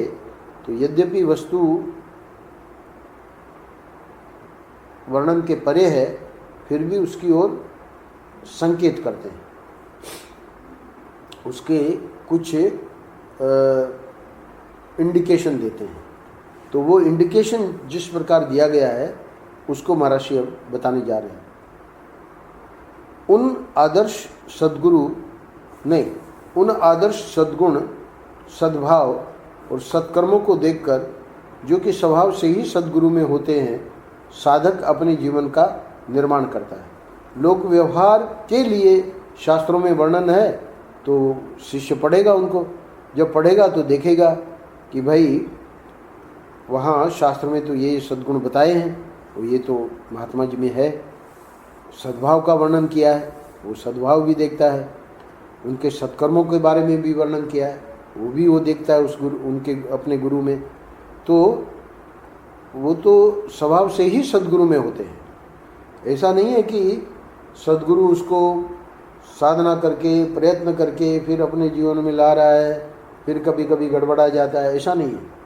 तो यद्यपि वस्तु वर्णन के परे है, फिर भी उसकी ओर संकेत करते हैं, उसके कुछ इंडिकेशन देते हैं। तो वो इंडिकेशन जिस प्रकार दिया गया है उसको महाराज अब बताने जा रहे हैं। उन आदर्श सद्गुण, सद्भाव और सत्कर्मों को देखकर, जो कि स्वभाव से ही सद्गुरु में होते हैं, साधक अपने जीवन का निर्माण करता है। लोक व्यवहार के लिए शास्त्रों में वर्णन है तो शिष्य पढ़ेगा उनको, जब पढ़ेगा तो देखेगा कि भाई वहाँ शास्त्र में तो ये सद्गुण बताए हैं और ये तो महात्मा जी में है। सद्भाव का वर्णन किया है, वो सद्भाव भी देखता है। उनके सत्कर्मों के बारे में भी वर्णन किया है, वो देखता है उस गुरु, उनके अपने गुरु में। तो वो तो स्वभाव से ही सद्गुरु में होते हैं। ऐसा नहीं है कि सद्गुरु उसको साधना करके, प्रयत्न करके फिर अपने जीवन में ला रहा है, फिर कभी कभी गड़बड़ा जाता है, ऐसा नहीं है।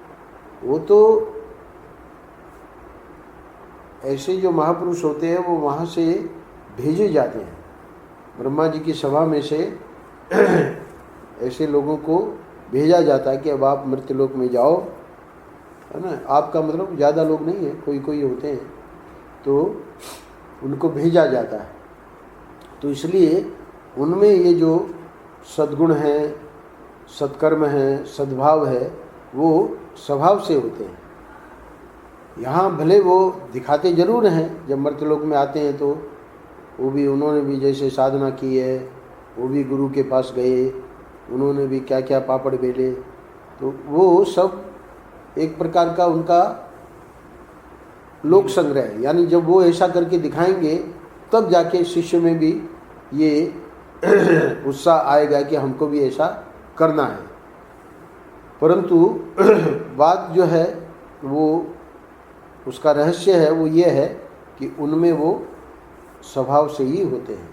वो तो ऐसे जो महापुरुष होते हैं वो वहाँ से भेजे जाते हैं, ब्रह्मा जी की सभा में से ऐसे लोगों को भेजा जाता है कि अब आप मृत्युलोक में जाओ, है ना। आपका मतलब ज़्यादा लोग नहीं है, कोई कोई होते हैं, तो उनको भेजा जाता है। तो इसलिए उनमें ये जो सद्गुण हैं, सत्कर्म हैं, सद्भाव है, वो स्वभाव से होते हैं। यहाँ भले वो दिखाते जरूर हैं, जब मर्त्यलोक में आते हैं तो वो भी, उन्होंने भी जैसे साधना की है, वो भी गुरु के पास गए, उन्होंने भी क्या क्या पापड़ बेले, तो वो सब एक प्रकार का उनका लोक संग्रह है। यानी जब वो ऐसा करके दिखाएंगे तब जाके शिष्य में भी ये उत्साह आएगा कि हमको भी ऐसा करना है। परंतु बात जो है वो, उसका रहस्य है वो ये है कि उनमें वो स्वभाव से ही होते हैं,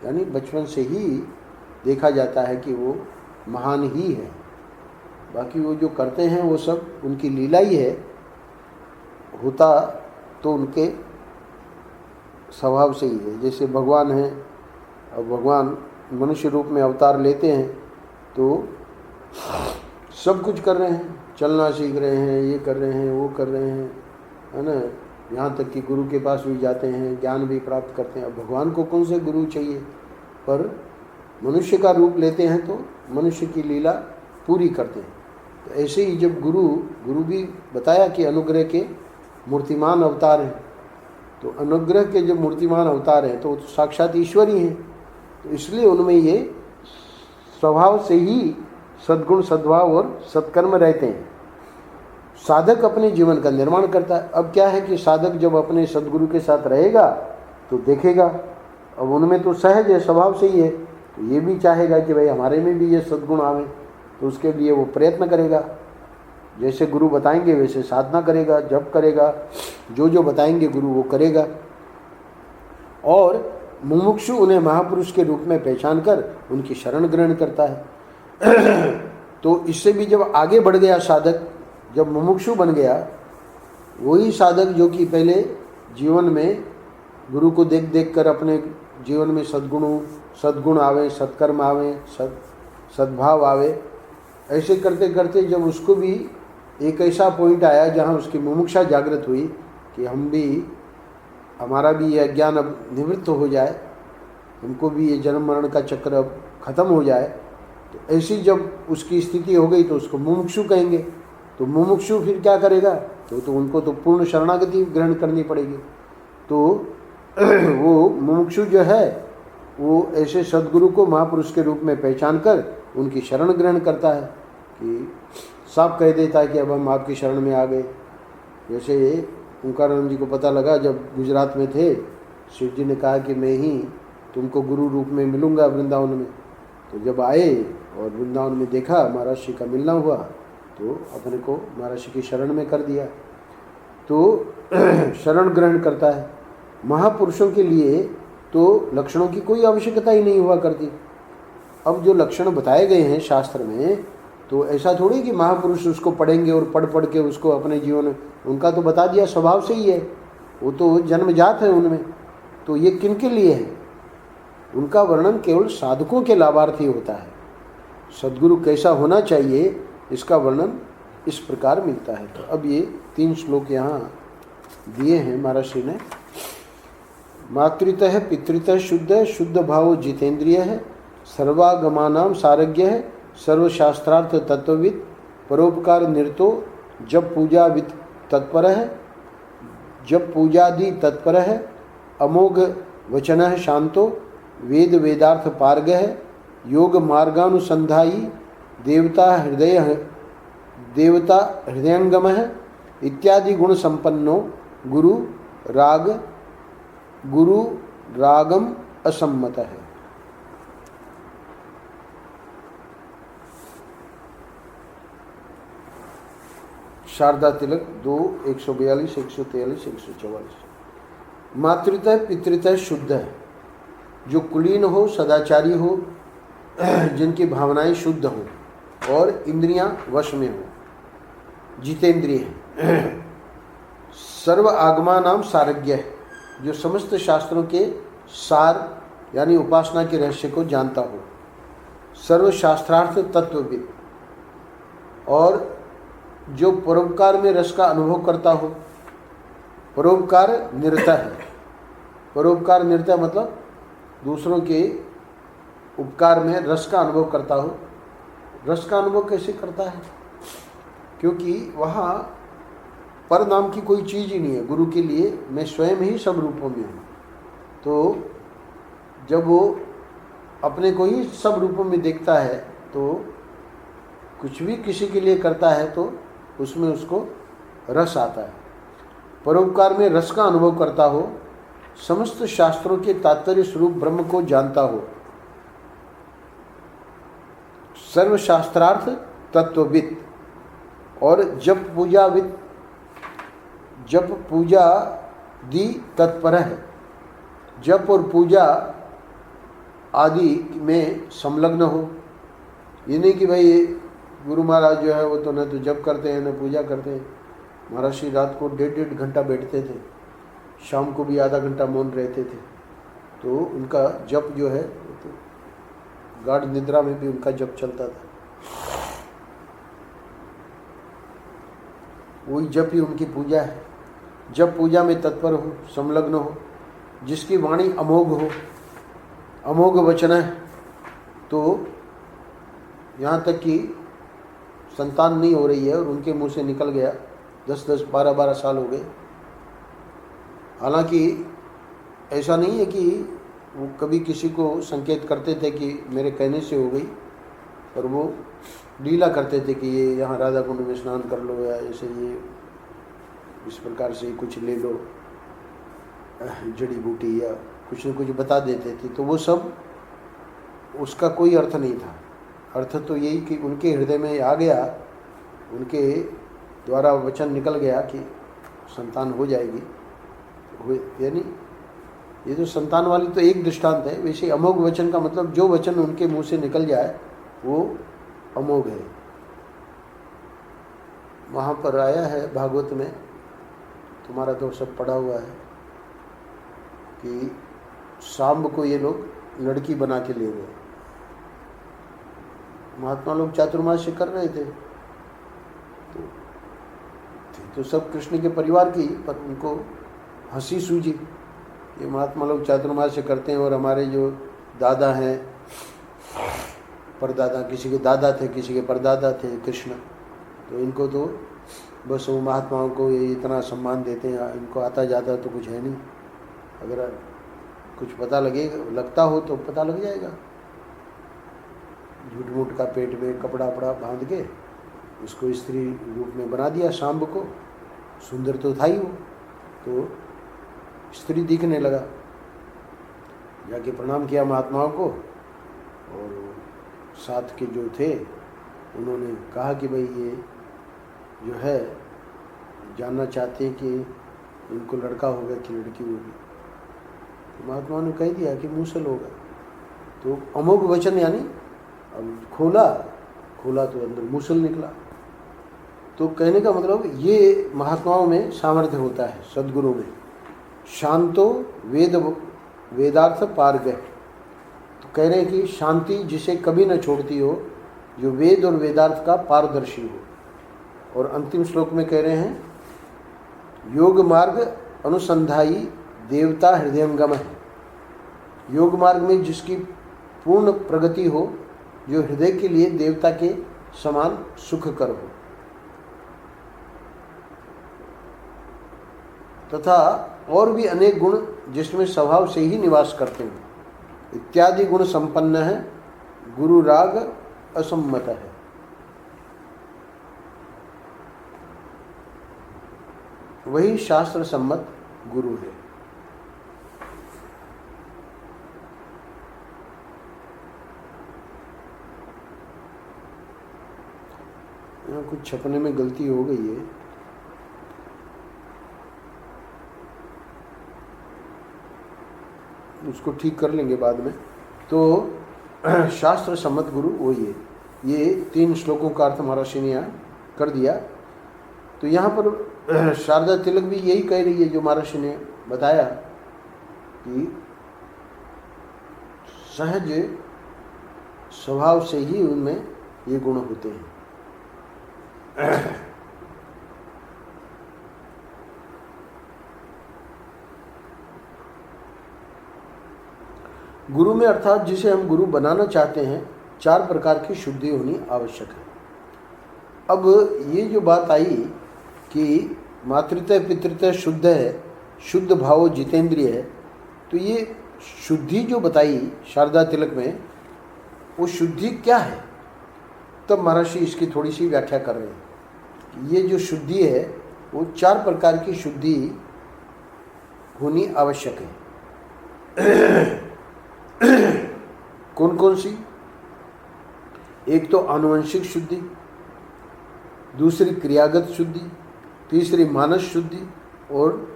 यानी बचपन से ही देखा जाता है कि वो महान ही है। बाकी वो जो करते हैं वो सब उनकी लीला ही है, होता तो उनके स्वभाव से ही है। जैसे भगवान हैं, अब भगवान मनुष्य रूप में अवतार लेते हैं तो सब कुछ कर रहे हैं, चलना सीख रहे हैं, ये कर रहे हैं, वो कर रहे हैं, है ना। यहाँ तक कि गुरु के पास भी जाते हैं, ज्ञान भी प्राप्त करते हैं। अब भगवान को कौन से गुरु चाहिए, पर मनुष्य का रूप लेते हैं तो मनुष्य की लीला पूरी करते हैं। तो ऐसे ही जब गुरु भी बताया कि अनुग्रह के मूर्तिमान अवतार हैं, तो अनुग्रह के जब मूर्तिमान अवतार हैं तो वो तो साक्षात ईश्वर ही हैं। तो इसलिए उनमें ये स्वभाव से ही सद्गुण, सद्भाव और सत्कर्म रहते हैं। साधक अपने जीवन का निर्माण करता है। अब क्या है कि साधक जब अपने सद्गुरु के साथ रहेगा तो देखेगा, अब उनमें तो सहज है, स्वभाव से ही है, तो ये भी चाहेगा कि भाई हमारे में भी ये सद्गुण आवे, तो उसके लिए वो प्रयत्न करेगा। जैसे गुरु बताएंगे वैसे साधना करेगा, जप करेगा, जो जो बताएंगे गुरु वो करेगा। और मुमुक्षु उन्हें महापुरुष के रूप में पहचान कर उनकी शरण ग्रहण करता है। तो इससे भी जब आगे बढ़ गया साधक, जब मुमुक्षु बन गया, वही साधक जो कि पहले जीवन में गुरु को देख देख कर अपने जीवन में सद्गुण आवे, सत्कर्म आवे, सद्भाव आवे, ऐसे करते करते जब उसको भी एक ऐसा पॉइंट आया जहाँ उसकी मुमुक्षा जागृत हुई कि हमारा भी यह ज्ञान अब निवृत्त हो जाए, हमको भी ये जन्म मरण का चक्र अब खत्म हो जाए, तो ऐसी जब उसकी स्थिति हो गई तो उसको मुमुक्षु कहेंगे। तो मुमुक्षु फिर क्या करेगा, तो उनको तो पूर्ण शरणागति ग्रहण करनी पड़ेगी। तो वो मुमुक्षु जो है वो ऐसे सद्गुरु को महापुरुष के रूप में पहचान कर उनकी शरण ग्रहण करता है, कि साफ कह देता है कि अब हम आपकी शरण में आ गए। जैसे ओंकारानंद जी को पता लगा जब गुजरात में थे, शिव जी ने कहा कि मैं ही तुमको गुरु रूप में मिलूंगा वृंदावन में। तो जब आए और वृंदावन में देखा महाराज श्री का मिलना हुआ, तो अपने को महाराज श्री की शरण में कर दिया। तो शरण ग्रहण करता है। महापुरुषों के लिए तो लक्षणों की कोई आवश्यकता ही नहीं हुआ करती। अब जो लक्षण बताए गए हैं शास्त्र में, तो ऐसा थोड़ी कि महापुरुष उसको पढ़ेंगे और पढ़ के उसको अपने जीवन, उनका तो बता दिया स्वभाव से ही है, वो तो जन्मजात है उनमें। तो ये किन के लिए है? उनका वर्णन केवल साधकों के लाभार्थी होता है। सद्गुरु कैसा होना चाहिए इसका वर्णन इस प्रकार मिलता है। तो अब ये 3 श्लोक यहाँ दिए हैं महाराज श्री ने। मातृतः पितृतः शुद्ध, शुद्ध भाव जितेंद्रिय है, सर्वागमानाम सारज्ञ है, सर्वशास्त्रार्थ तत्वविद, परोपकार निरतो, जब पूजा विद तत्पर है, जब पूजादि तत्पर है, अमोघ वचन है शांतो, वेद वेदार्थ पारग है, योग मार्गानुसंधायी, देवता हृदयंगम है, इत्यादि गुण संपन्नो, गुरु रागम असम्मत है। शारदा तिलक 2, 142, 143, 144। मातृतः पितृतः शुद्ध है, जो कुलीन हो, सदाचारी हो, जिनकी भावनाएं शुद्ध हो और इंद्रियां वश में हो, जितेंद्रिय है। सर्व आगमा नाम सारज्ञ है, जो समस्त शास्त्रों के सार यानी उपासना के रहस्य को जानता हो। सर्वशास्त्रार्थ तत्वविद, और जो परोपकार में रस का अनुभव करता हो। परोपकार निरता है। परोपकार निरता मतलब दूसरों के उपकार में रस का अनुभव करता हो। रस का अनुभव कैसे करता है? क्योंकि वहाँ पर नाम की कोई चीज़ ही नहीं है। गुरु के लिए मैं स्वयं ही सब रूपों में हूँ। तो जब वो अपने को ही सब रूपों में देखता है तो कुछ भी किसी के लिए करता है तो उसमें उसको रस आता है। परोपकार में रस का अनुभव करता हो, समस्त शास्त्रों के तात्पर्य स्वरूप ब्रह्म को जानता हो, सर्वशास्त्रार्थ तत्वविद, और जप पूजा दी तत्पर है। जप और पूजा आदि में संलग्न हो। ये नहीं कि भाई गुरु महाराज जो है वो तो न तो जप करते हैं न पूजा करते हैं। महाराज श्री रात को 1.5 घंटा बैठते थे, शाम को भी आधा घंटा मौन रहते थे। तो उनका जप जो है तो गाढ़ निद्रा में भी उनका जप चलता था। वही जप ही उनकी पूजा है। जब पूजा में तत्पर हो, संलग्न हो, जिसकी वाणी अमोघ हो, अमोघ वचन है। तो यहाँ तक कि संतान नहीं हो रही है और उनके मुंह से निकल गया, 10-10, 12-12 साल हो गए। हालांकि ऐसा नहीं है कि वो कभी किसी को संकेत करते थे कि मेरे कहने से हो गई, और वो लीला करते थे कि ये यहाँ राधा कुंड में स्नान कर लो, या ऐसे ये इस प्रकार से कुछ ले लो, जड़ी बूटी या कुछ न कुछ बता देते थे। तो वो सब उसका कोई अर्थ नहीं था। अर्थ तो यही कि उनके हृदय में आ गया, उनके द्वारा वचन निकल गया कि संतान हो जाएगी, यानी ये तो संतान वाली तो एक दृष्टांत है। वैसे अमोघ वचन का मतलब जो वचन उनके मुंह से निकल जाए वो अमोघ है। वहाँ पर आया है भागवत में, तुम्हारा तो सब पढ़ा हुआ है, कि सांब को ये लोग लड़की बना के ले गए। महात्मा लोग चातुर्मास्य कर रहे थे, तो सब कृष्ण के परिवार की, पर उनको हंसी सूझी। ये महात्मा लोग चातुर्मास्य करते हैं और हमारे जो दादा हैं, परदादा, किसी के दादा थे किसी के परदादा थे कृष्ण, तो इनको तो बस वो महात्माओं को ये इतना सम्मान देते हैं, इनको आता जाता तो कुछ है नहीं, अगर कुछ पता लगता हो तो पता लग जाएगा। झूठ मूठ का पेट में कपड़ा वपड़ा बांध के उसको स्त्री रूप में बना दिया सांब को। सुंदर तो था ही वो, तो स्त्री दिखने लगा। जाके प्रणाम किया महात्माओं को, और साथ के जो थे उन्होंने कहा कि भाई ये जो है जानना चाहते हैं कि इनको लड़का होगा कि लड़की होगी। तो महात्माओं ने कह दिया कि मूसल होगा। तो अमोघ वचन, यानी अब खोला तो अंदर मूसल निकला। तो कहने का मतलब ये महात्माओं में सामर्थ्य होता है, सद्गुरु में। शांतो वेदार्थ पारगह, तो कह रहे हैं कि शांति जिसे कभी न छोड़ती हो, जो वेद और वेदार्थ का पारदर्शी हो। और अंतिम श्लोक में कह रहे हैं योग मार्ग अनुसंधाई देवता हृदयंगम है। योग मार्ग में जिसकी पूर्ण प्रगति हो, जो हृदय के लिए देवता के समान सुखकर हो, तथा और भी अनेक गुण जिसमें स्वभाव से ही निवास करते हैं, इत्यादि गुण संपन्न है, गुरु राग असम्मत है। वही शास्त्र सम्मत गुरु है। यहाँ कुछ छपने में गलती हो गई है, उसको ठीक कर लेंगे बाद में। तो शास्त्र सम्मत गुरु वही है। ये 3 श्लोकों का अर्थ महर्षि ने यहाँ कर दिया। तो यहाँ पर शारदा तिलक भी यही कह रही है जो महर्षि ने बताया कि सहज स्वभाव से ही उनमें ये गुण होते हैं। गुरु में अर्थात जिसे हम गुरु बनाना चाहते हैं 4 प्रकार की शुद्धि होनी आवश्यक है। अब ये जो बात आई कि मातृत्व पितृत्व शुद्ध है, शुद्ध भाव जितेंद्रिय है, तो ये शुद्धि जो बताई शारदा तिलक में, वो शुद्धि क्या है? तब महर्षि इसकी थोड़ी सी व्याख्या कर रहे हैं। ये जो शुद्धि है वो 4 प्रकार की शुद्धि होनी आवश्यक है। कौन कौन सी? एक तो आनुवंशिक शुद्धि, दूसरी क्रियागत शुद्धि, तीसरी मानस शुद्धि, और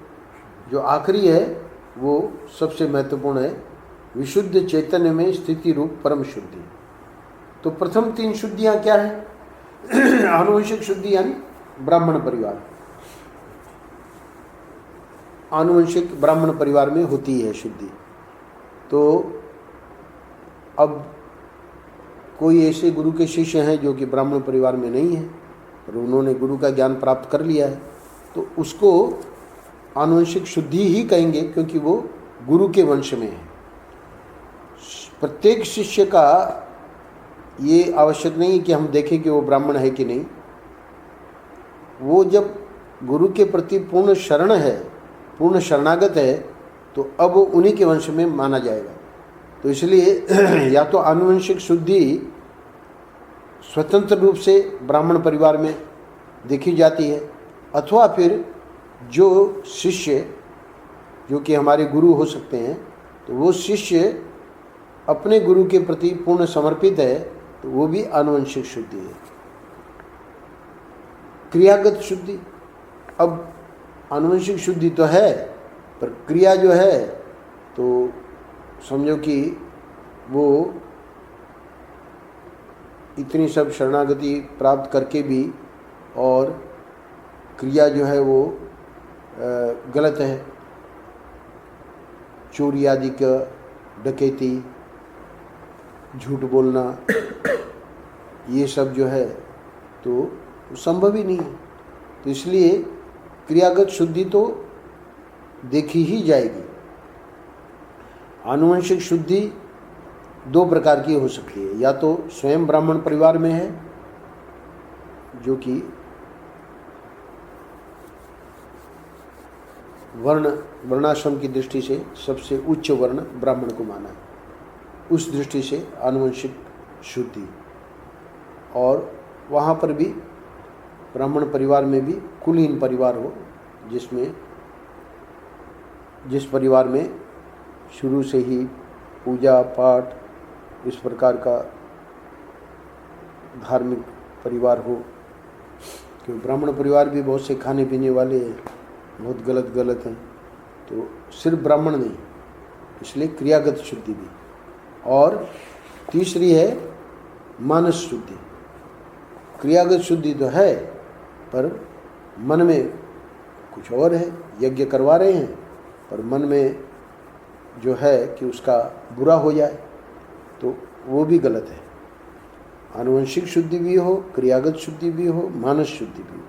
जो आखिरी है वो सबसे महत्वपूर्ण है, विशुद्ध चैतन्य में स्थिति रूप परम शुद्धि। तो प्रथम 3 शुद्धियां क्या है? आनुवंशिक शुद्धि यानी ब्राह्मण परिवार, आनुवंशिक ब्राह्मण परिवार में होती है शुद्धि। तो अब कोई ऐसे गुरु के शिष्य हैं जो कि ब्राह्मण परिवार में नहीं है और उन्होंने गुरु का ज्ञान प्राप्त कर लिया है, तो उसको आनुवंशिक शुद्धि ही कहेंगे, क्योंकि वो गुरु के वंश में है। प्रत्येक शिष्य का ये आवश्यक नहीं कि हम देखें कि वो ब्राह्मण है कि नहीं। वो जब गुरु के प्रति पूर्ण शरण है, पूर्ण शरणागत है, तो अब उन्हीं के वंश में माना जाएगा। तो इसलिए या तो आनुवंशिक शुद्धि स्वतंत्र रूप से ब्राह्मण परिवार में देखी जाती है, अथवा फिर जो शिष्य जो कि हमारे गुरु हो सकते हैं, तो वो शिष्य अपने गुरु के प्रति पूर्ण समर्पित है, तो वो भी आनुवंशिक शुद्धि है। क्रियागत शुद्धि, अब आनुवंशिक शुद्धि तो है, पर क्रिया जो है तो समझो कि वो इतनी सब शरणागति प्राप्त करके भी और क्रिया जो है वो गलत है, चोरी आदि का, डकैती, झूठ बोलना, ये सब जो है तो संभव ही नहीं है। तो इसलिए क्रियागत शुद्धि तो देखी ही जाएगी। आनुवंशिक शुद्धि दो प्रकार की हो सकती है, या तो स्वयं ब्राह्मण परिवार में है, जो कि वर्णाश्रम की दृष्टि से सबसे उच्च वर्ण ब्राह्मण को माना है, उस दृष्टि से आनुवंशिक शुद्धि। और वहाँ पर भी ब्राह्मण परिवार में भी कुलीन परिवार हो, जिस परिवार में शुरू से ही पूजा पाठ इस प्रकार का धार्मिक परिवार हो। क्योंकि ब्राह्मण परिवार भी बहुत से खाने पीने वाले बहुत गलत हैं, तो सिर्फ ब्राह्मण नहीं, इसलिए क्रियागत शुद्धि भी। और तीसरी है मानस शुद्धि। क्रियागत शुद्धि तो है, पर मन में कुछ और है, यज्ञ करवा रहे हैं पर मन में जो है कि उसका बुरा हो जाए, तो वो भी गलत है। आनुवंशिक शुद्धि भी हो, क्रियागत शुद्धि भी हो, मानस शुद्धि भी हो,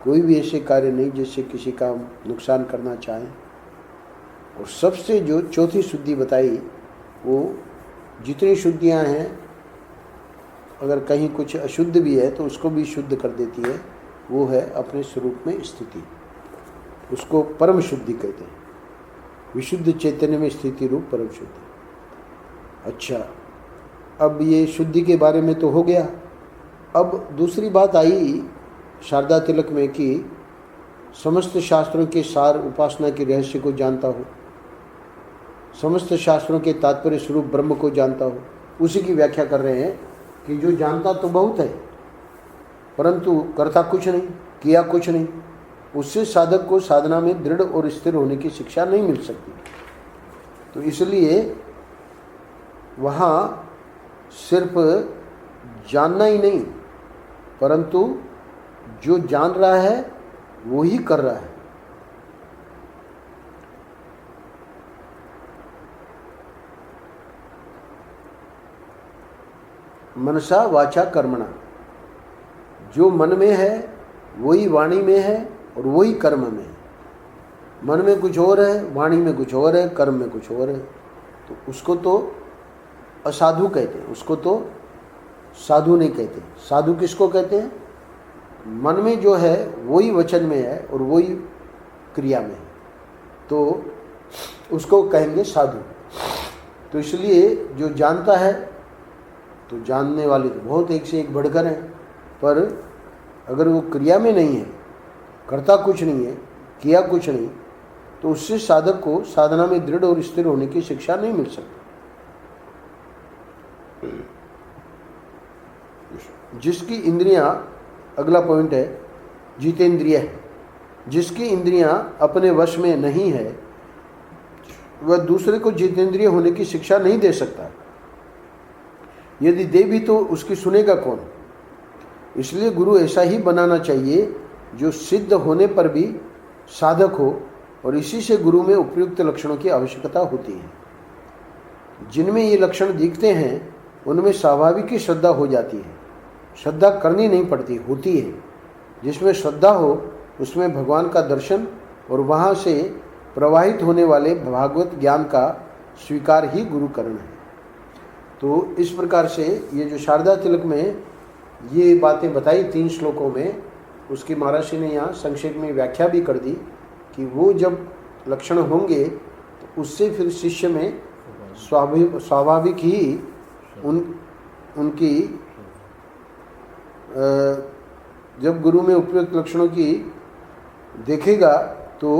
कोई भी ऐसे कार्य नहीं जिससे किसी का नुकसान करना चाहें। और सबसे जो चौथी शुद्धि बताई, वो जितनी शुद्धियां हैं, अगर कहीं कुछ अशुद्ध भी है तो उसको भी शुद्ध कर देती है, वो है अपने स्वरूप में स्थिति। उसको परम शुद्धि कहते हैं, विशुद्ध चैतन्य में स्थिति रूप परम शुद्धि। अच्छा, अब ये शुद्धि के बारे में तो हो गया। अब दूसरी बात आई शारदा तिलक में कि समस्त शास्त्रों के सार उपासना के रहस्य को जानता हो, समस्त शास्त्रों के तात्पर्य स्वरूप ब्रह्म को जानता हो। उसी की व्याख्या कर रहे हैं कि जो जानता तो बहुत है, परंतु करता कुछ नहीं, किया कुछ नहीं, उससे साधक को साधना में दृढ़ और स्थिर होने की शिक्षा नहीं मिल सकती। तो इसलिए वहाँ सिर्फ जानना ही नहीं, परंतु जो जान रहा है वो ही कर रहा है। मनसा वाचा कर्मणा, जो मन में है वही वाणी में है और वही कर्म में है। मन में कुछ और है, वाणी में कुछ और है, कर्म में कुछ और है, तो उसको तो असाधु कहते हैं, उसको तो साधु नहीं कहते। साधु किसको कहते हैं? मन में जो है वही वचन में है और वही क्रिया में है, तो उसको कहेंगे साधु। तो इसलिए जो जानता है, तो जानने वाले तो बहुत एक से एक बढ़कर हैं, पर अगर वो क्रिया में नहीं है, करता कुछ नहीं है, किया कुछ नहीं, तो उससे साधक को साधना में दृढ़ और स्थिर होने की शिक्षा नहीं मिल सकती। जिसकी इंद्रियां, अगला पॉइंट है जितेंद्रिय, जिसकी इंद्रियां अपने वश में नहीं है, वह दूसरे को जितेंद्रिय होने की शिक्षा नहीं दे सकता। यदि दे भी तो उसकी सुनेगा कौन? इसलिए गुरु ऐसा ही बनाना चाहिए जो सिद्ध होने पर भी साधक हो, और इसी से गुरु में उपयुक्त लक्षणों की आवश्यकता होती है। जिनमें ये लक्षण दिखते हैं उनमें स्वाभाविक ही श्रद्धा हो जाती है, श्रद्धा करनी नहीं पड़ती, होती है। जिसमें श्रद्धा हो उसमें भगवान का दर्शन और वहाँ से प्रवाहित होने वाले भागवत ज्ञान का स्वीकार ही गुरु करण है। तो इस प्रकार से ये जो शारदा तिलक में ये बातें बताई 3 श्लोकों में, उसकी महर्षि ने यहाँ संक्षेप में व्याख्या भी कर दी कि वो जब लक्षण होंगे तो उससे फिर शिष्य में स्वाभाविक ही उनकी जब गुरु में उपयुक्त लक्षणों की देखेगा तो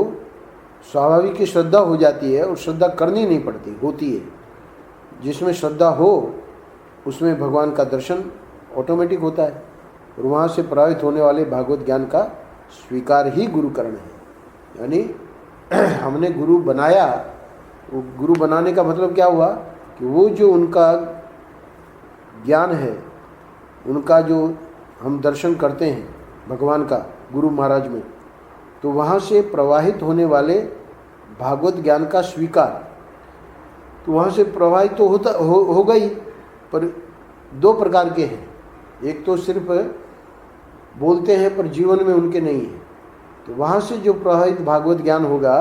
स्वाभाविक ही श्रद्धा हो जाती है, और श्रद्धा करनी नहीं पड़ती, होती है। जिसमें श्रद्धा हो उसमें भगवान का दर्शन ऑटोमेटिक होता है, और वहाँ से प्रभावित होने वाले भागवत ज्ञान का स्वीकार ही गुरुकरण है। यानी हमने गुरु बनाया, वो गुरु बनाने का मतलब क्या हुआ कि वो जो उनका ज्ञान है, उनका जो हम दर्शन करते हैं भगवान का गुरु महाराज में, तो वहाँ से प्रवाहित होने वाले भागवत ज्ञान का स्वीकार, तो वहाँ से प्रवाहित तो होगा ही, पर दो प्रकार के हैं। एक तो सिर्फ बोलते हैं पर जीवन में उनके नहीं है, तो वहाँ से जो प्रवाहित भागवत ज्ञान होगा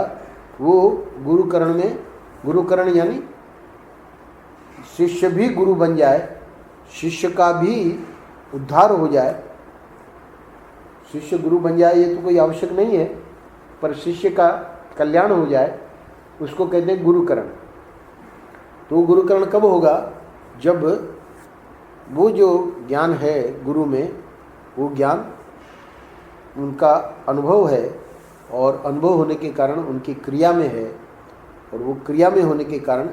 वो गुरुकरण में, गुरुकरण यानी शिष्य भी गुरु बन जाए, शिष्य का भी उद्धार हो जाए। शिष्य गुरु बन जाए ये तो कोई आवश्यक नहीं है, पर शिष्य का कल्याण हो जाए उसको कहते हैं गुरुकरण। तो गुरुकरण कब होगा? जब वो जो ज्ञान है गुरु में, वो ज्ञान उनका अनुभव है, और अनुभव होने के कारण उनकी क्रिया में है, और वो क्रिया में होने के कारण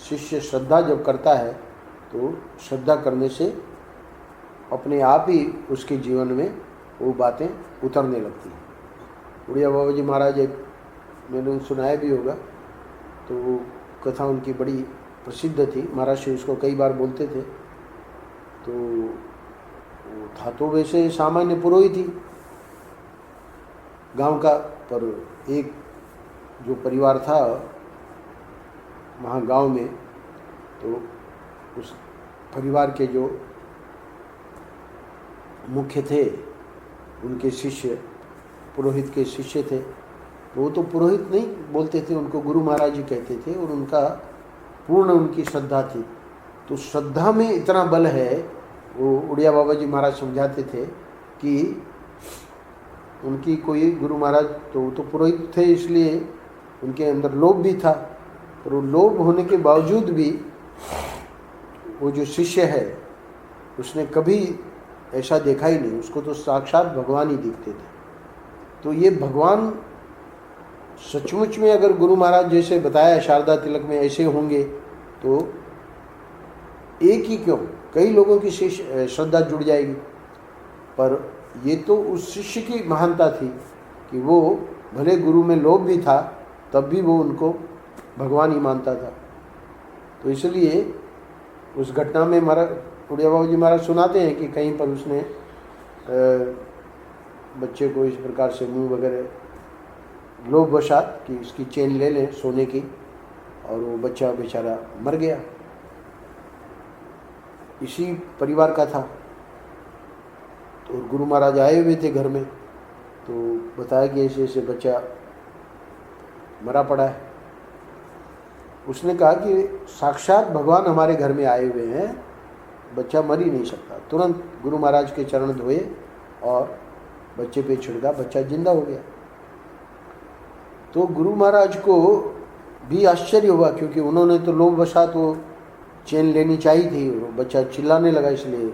शिष्य श्रद्धा जब करता है तो श्रद्धा करने से अपने आप ही उसके जीवन में वो बातें उतरने लगती हैं। उड़िया बाबा जी महाराज, एक मैंने सुनाया भी होगा, तो वो कथा उनकी बड़ी प्रसिद्ध थी, महाराज श्री उसको कई बार बोलते थे। तो वो था तो वैसे सामान्य पुरोहित ही गांव का, पर एक जो परिवार था वहाँ गांव में, तो उस परिवार के जो मुख्य थे, उनके शिष्य पुरोहित के शिष्य थे, वो तो पुरोहित नहीं बोलते थे, उनको गुरु महाराज जी कहते थे, और उनका पूर्ण उनकी श्रद्धा थी। तो श्रद्धा में इतना बल है, वो उड़िया बाबा जी महाराज समझाते थे कि उनकी कोई गुरु महाराज तो पुरोहित थे, इसलिए उनके अंदर लोभ भी था, पर वो लोभ होने के बावजूद भी वो जो शिष्य है उसने कभी ऐसा देखा ही नहीं, उसको तो साक्षात भगवान ही दिखते थे। तो ये भगवान सचमुच में अगर गुरु महाराज जैसे बताया शारदा तिलक में ऐसे होंगे, तो एक ही क्यों कई लोगों की श्रद्धा जुड़ जाएगी। पर ये तो उस शिष्य की महानता थी कि वो भले गुरु में लोभ भी था, तब भी वो उनको भगवान ही मानता था। तो इसलिए उस घटना में महाराज उड़िया बाबा जी महाराज सुनाते हैं कि कहीं पर उसने बच्चे को इस प्रकार से मुंह वगैरह लोभवशात कि इसकी चेन ले लें सोने की, और वो बच्चा बेचारा मर गया, इसी परिवार का था। तो गुरु महाराज आए हुए थे घर में, तो बताया कि ऐसे ऐसे बच्चा मरा पड़ा है। उसने कहा कि साक्षात भगवान हमारे घर में आए हुए हैं, बच्चा मर ही नहीं सकता। तुरंत गुरु महाराज के चरण धोए और बच्चे पे छिड़का, बच्चा जिंदा हो गया। तो गुरु महाराज को भी आश्चर्य हुआ, क्योंकि उन्होंने तो लोभवशात वो चेन लेनी चाहिए थी, वो बच्चा चिल्लाने लगा, इसलिए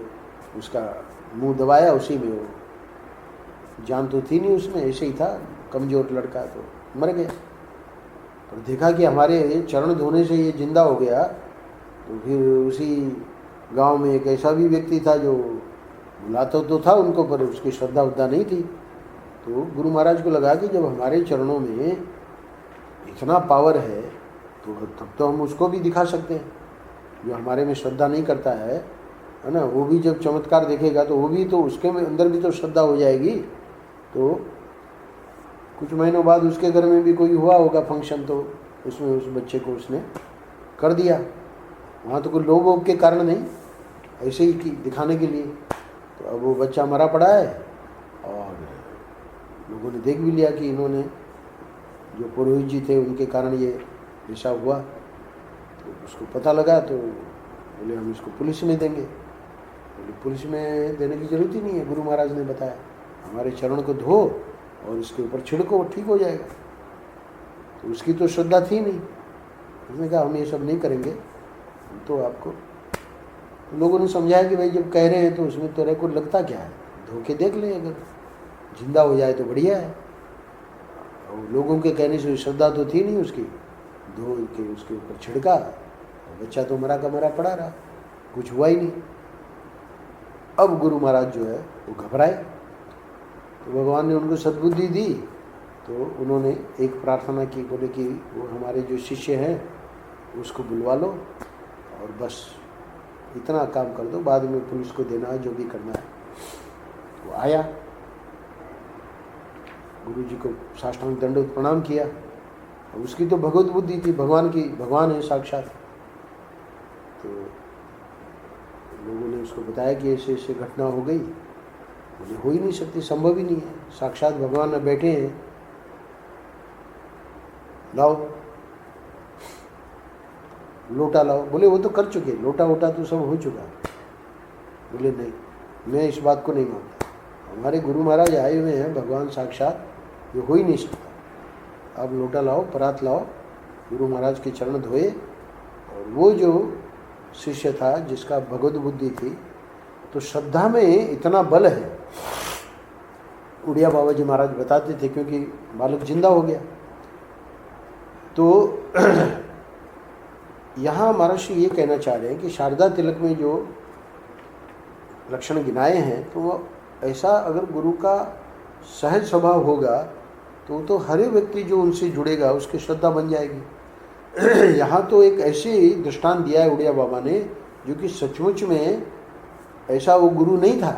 उसका मुंह दबाया, उसी में वो जान तो थी नहीं उसमें, ऐसे ही था कमज़ोर लड़का, तो मर गया। और देखा कि हमारे चरण धोने से ये जिंदा हो गया। तो फिर उसी गांव में एक ऐसा भी व्यक्ति था जो बुलाता तो था उनको, पर उसकी श्रद्धा उद्धा नहीं थी। तो गुरु महाराज को लगा कि जब हमारे चरणों में इतना पावर है, तो तब तो हम उसको भी दिखा सकते हैं। जो हमारे में श्रद्धा नहीं करता है ना, वो भी जब चमत्कार देखेगा तो वो भी तो उसके अंदर भी तो श्रद्धा हो जाएगी। तो कुछ महीनों बाद उसके घर में भी कोई हुआ होगा फंक्शन, तो उसमें उस बच्चे को उसने कर दिया। वहाँ तो कोई लोभ वोभ के कारण नहीं, ऐसे ही दिखाने के लिए। तो अब वो बच्चा मरा पड़ा है, और लोगों ने देख भी लिया कि इन्होंने जो पुरोहित जी थे उनके कारण ये ऐसा हुआ। तो उसको पता लगा, तो बोले हम इसको पुलिस में देंगे। बोले पुलिस में देने की जरूरत ही नहीं है, गुरु महाराज ने बताया हमारे चरण को धो और इसके ऊपर छिड़को, ठीक हो जाएगा। तो उसकी तो श्रद्धा थी नहीं, उसने कहा हम ये सब नहीं करेंगे। तो आपको लोगों ने समझाया कि भाई जब कह रहे हैं तो उसमें तेरे को लगता क्या है, धोके देख लें, अगर जिंदा हो जाए तो बढ़िया है। और लोगों के कहने से श्रद्धा तो थी नहीं उसकी, धो के उसके ऊपर छिड़का, बच्चा तो मरा का मरा पड़ा रहा, कुछ हुआ ही नहीं। अब गुरु महाराज जो है वो घबराए, तो भगवान ने उनको सद्बुद्धि दी, तो उन्होंने एक प्रार्थना की, बोले कि वो हमारे जो शिष्य हैं उसको बुलवा लो और बस इतना काम कर दो, बाद में पुलिस को देना है जो भी करना है। वो आया, गुरु जी को साष्टांग दंडवत प्रणाम किया। उसकी तो भगवत बुद्धि थी, भगवान की, भगवान है साक्षात। तो लोगों ने उसको बताया कि ऐसे ऐसे घटना हो गई। बोले हो ही नहीं सकती, संभव ही नहीं है, साक्षात भगवान में बैठे हैं, लाओ लोटा लाओ। बोले वो तो कर चुके, लोटा वोटा तो सब हो चुका। बोले नहीं, मैं इस बात को नहीं मानता, हमारे गुरु महाराज आए हुए हैं, भगवान साक्षात, ये हो ही नहीं सकता। अब लोटा लाओ, परात लाओ। गुरु महाराज के चरण धोए, और वो जो शिष्य था जिसका भगवत बुद्धि थी, तो श्रद्धा में इतना बल है। उड़िया बाबा जी महाराज बताते थे, क्योंकि बालक जिंदा हो गया। तो यहाँ महर्षि ये कहना चाह रहे हैं कि शारदा तिलक में जो लक्षण गिनाए हैं, तो वो ऐसा अगर गुरु का सहज स्वभाव होगा तो तो हर एक व्यक्ति जो उनसे जुड़ेगा उसकी श्रद्धा बन जाएगी। यहाँ तो एक ऐसी दृष्टांत दिया है उड़िया बाबा ने, जो कि सचमुच में ऐसा वो गुरु नहीं था,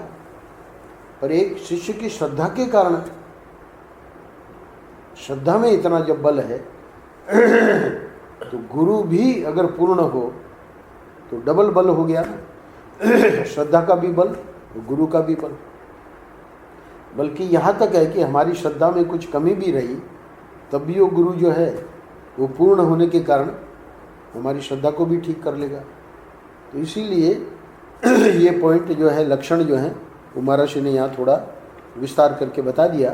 पर एक शिष्य की श्रद्धा के कारण, श्रद्धा में इतना जब बल है तो गुरु भी अगर पूर्ण हो तो डबल बल हो गया ना। श्रद्धा का भी बल, गुरु का भी बल। बल्कि यहाँ तक है कि हमारी श्रद्धा में कुछ कमी भी रही तब भी वो गुरु जो है वो पूर्ण होने के कारण हमारी श्रद्धा को भी ठीक कर लेगा। तो इसीलिए ये पॉइंट जो है, लक्षण जो है, वो महर्षि ने यहाँ थोड़ा विस्तार करके बता दिया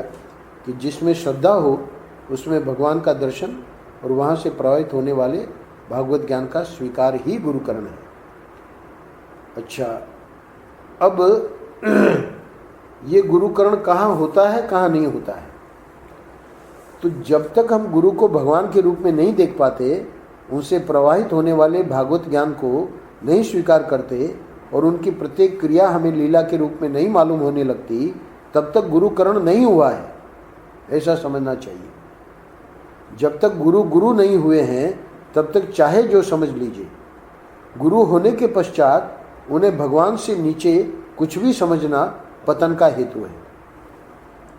कि जिसमें श्रद्धा हो उसमें भगवान का दर्शन और वहाँ से प्रभावित होने वाले भागवत ज्ञान का स्वीकार ही गुरुकरण है। अच्छा, अब ये गुरुकरण कहाँ होता है, कहाँ नहीं होता है? तो जब तक हम गुरु को भगवान के रूप में नहीं देख पाते, उनसे प्रवाहित होने वाले भागवत ज्ञान को नहीं स्वीकार करते और उनकी प्रत्येक क्रिया हमें लीला के रूप में नहीं मालूम होने लगती, तब तक गुरुकरण नहीं हुआ है, ऐसा समझना चाहिए। जब तक गुरु गुरु नहीं हुए हैं तब तक चाहे जो समझ लीजिए, गुरु होने के पश्चात उन्हें भगवान से नीचे कुछ भी समझना पतन का हेतु है।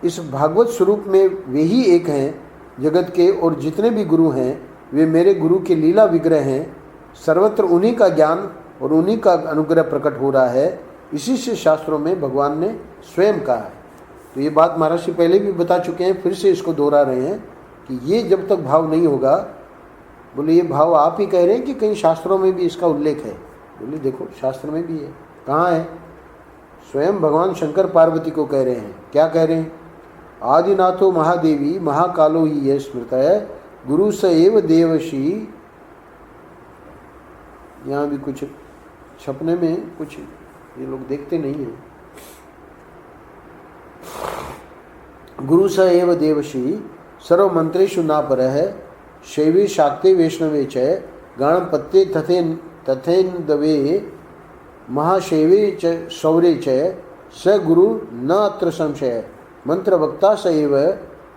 इस भागवत स्वरूप में वे ही एक हैं जगत के, और जितने भी गुरु हैं वे मेरे गुरु के लीला विग्रह हैं। सर्वत्र उन्हीं का ज्ञान और उन्हीं का अनुग्रह प्रकट हो रहा है। इसी से शास्त्रों में भगवान ने स्वयं कहा है। तो ये बात महर्षि पहले भी बता चुके हैं, फिर से इसको दोहरा रहे हैं कि ये जब तक भाव नहीं होगा, बोले ये भाव आप ही कह रहे हैं कि कहीं शास्त्रों में भी इसका उल्लेख है? बोले देखो शास्त्र में भी है। कहाँ है? स्वयं भगवान शंकर पार्वती को कह रहे हैं। क्या कह रहे हैं? आदिनाथो महादेवी महाकालो ही यह स्मृत है, गुरु स एव देवशी। यहाँ भी कुछ छपने में कुछ ये लोग देखते नहीं हैं। गुरु स एव देवशी सर्व मंत्रेषु ना परः, शैवे शाक्ते वैष्णवे च गणपत्ये तथेन्दवे महाशैवे च शौर्ये च स गुरु न अत्र संशय, मंत्र वक्ता स एव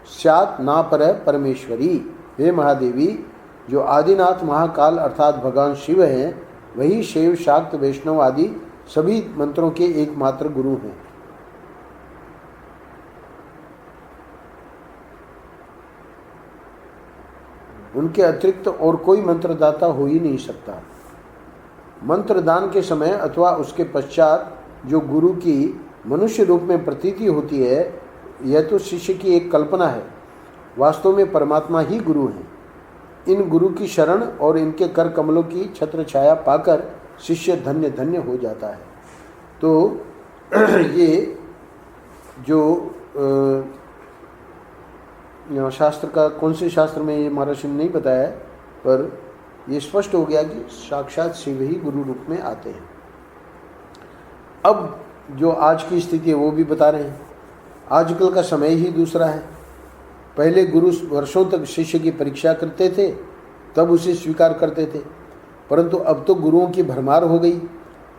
स्यात् ना पर परमेश्वरी। हे महादेवी, जो आदिनाथ महाकाल अर्थात भगवान शिव हैं, वही शैव शाक्त वैष्णव आदि सभी मंत्रों के एकमात्र गुरु हैं। उनके अतिरिक्त और कोई मंत्रदाता हो ही नहीं सकता। मंत्र दान के समय अथवा उसके पश्चात जो गुरु की मनुष्य रूप में प्रतीति होती है, यह तो शिष्य की एक कल्पना है। वास्तव में परमात्मा ही गुरु हैं। इन गुरु की शरण और इनके कर कमलों की छत्र छाया पाकर शिष्य धन्य धन्य हो जाता है। तो ये जो शास्त्र का, कौन से शास्त्र में ये महर्षि ने नहीं बताया, पर ये स्पष्ट हो गया कि साक्षात शिव ही गुरु रूप में आते हैं। अब जो आज की स्थिति है वो भी बता रहे हैं। आजकल का समय ही दूसरा है। पहले गुरु वर्षों तक शिष्य की परीक्षा करते थे, तब उसे स्वीकार करते थे, परंतु अब तो गुरुओं की भरमार हो गई।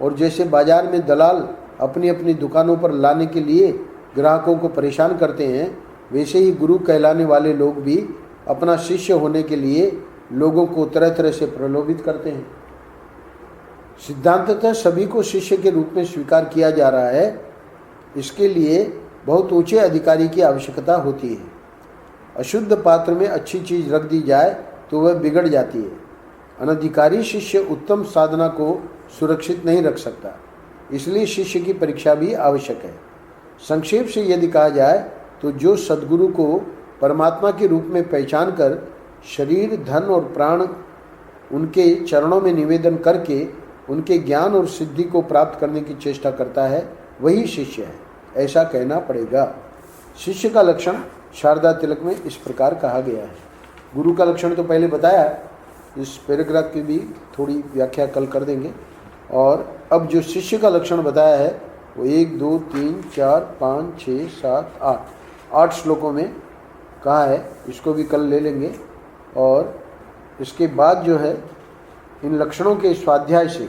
और जैसे बाजार में दलाल अपनी अपनी दुकानों पर लाने के लिए ग्राहकों को परेशान करते हैं, वैसे ही गुरु कहलाने वाले लोग भी अपना शिष्य होने के लिए लोगों को तरह तरह से प्रलोभित करते हैं। सिद्धांततः सभी को शिष्य के रूप में स्वीकार किया जा रहा है। इसके लिए बहुत ऊंचे अधिकारी की आवश्यकता होती है। अशुद्ध पात्र में अच्छी चीज रख दी जाए तो वह बिगड़ जाती है। अनधिकारी शिष्य उत्तम साधना को सुरक्षित नहीं रख सकता, इसलिए शिष्य की परीक्षा भी आवश्यक है। संक्षेप से यदि कहा जाए तो जो सद्गुरु को परमात्मा के रूप में पहचान कर शरीर, धन और प्राण उनके चरणों में निवेदन करके उनके ज्ञान और सिद्धि को प्राप्त करने की चेष्टा करता है, वही शिष्य है, ऐसा कहना पड़ेगा। शिष्य का लक्षण शारदा तिलक में इस प्रकार कहा गया है। गुरु का लक्षण तो पहले बताया, इस पैराग्राफ की भी थोड़ी व्याख्या कल कर देंगे। और अब जो शिष्य का लक्षण बताया है वो 1, 2, 3, 4, 5, 6, 7, 8 श्लोकों में कहा है। इसको भी कल ले लेंगे। और इसके बाद जो है इन लक्षणों के स्वाध्याय से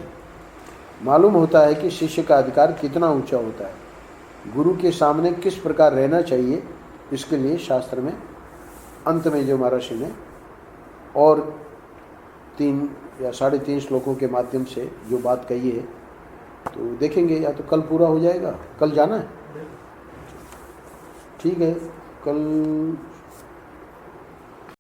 मालूम होता है कि शिष्य का अधिकार कितना ऊंचा होता है, गुरु के सामने किस प्रकार रहना चाहिए। इसके लिए शास्त्र में अंत में जो महर्षि ने और 3 या 3.5 श्लोकों के माध्यम से जो बात कही है, तो देखेंगे। या तो कल पूरा हो जाएगा, कल जाना है, ठीक है, कल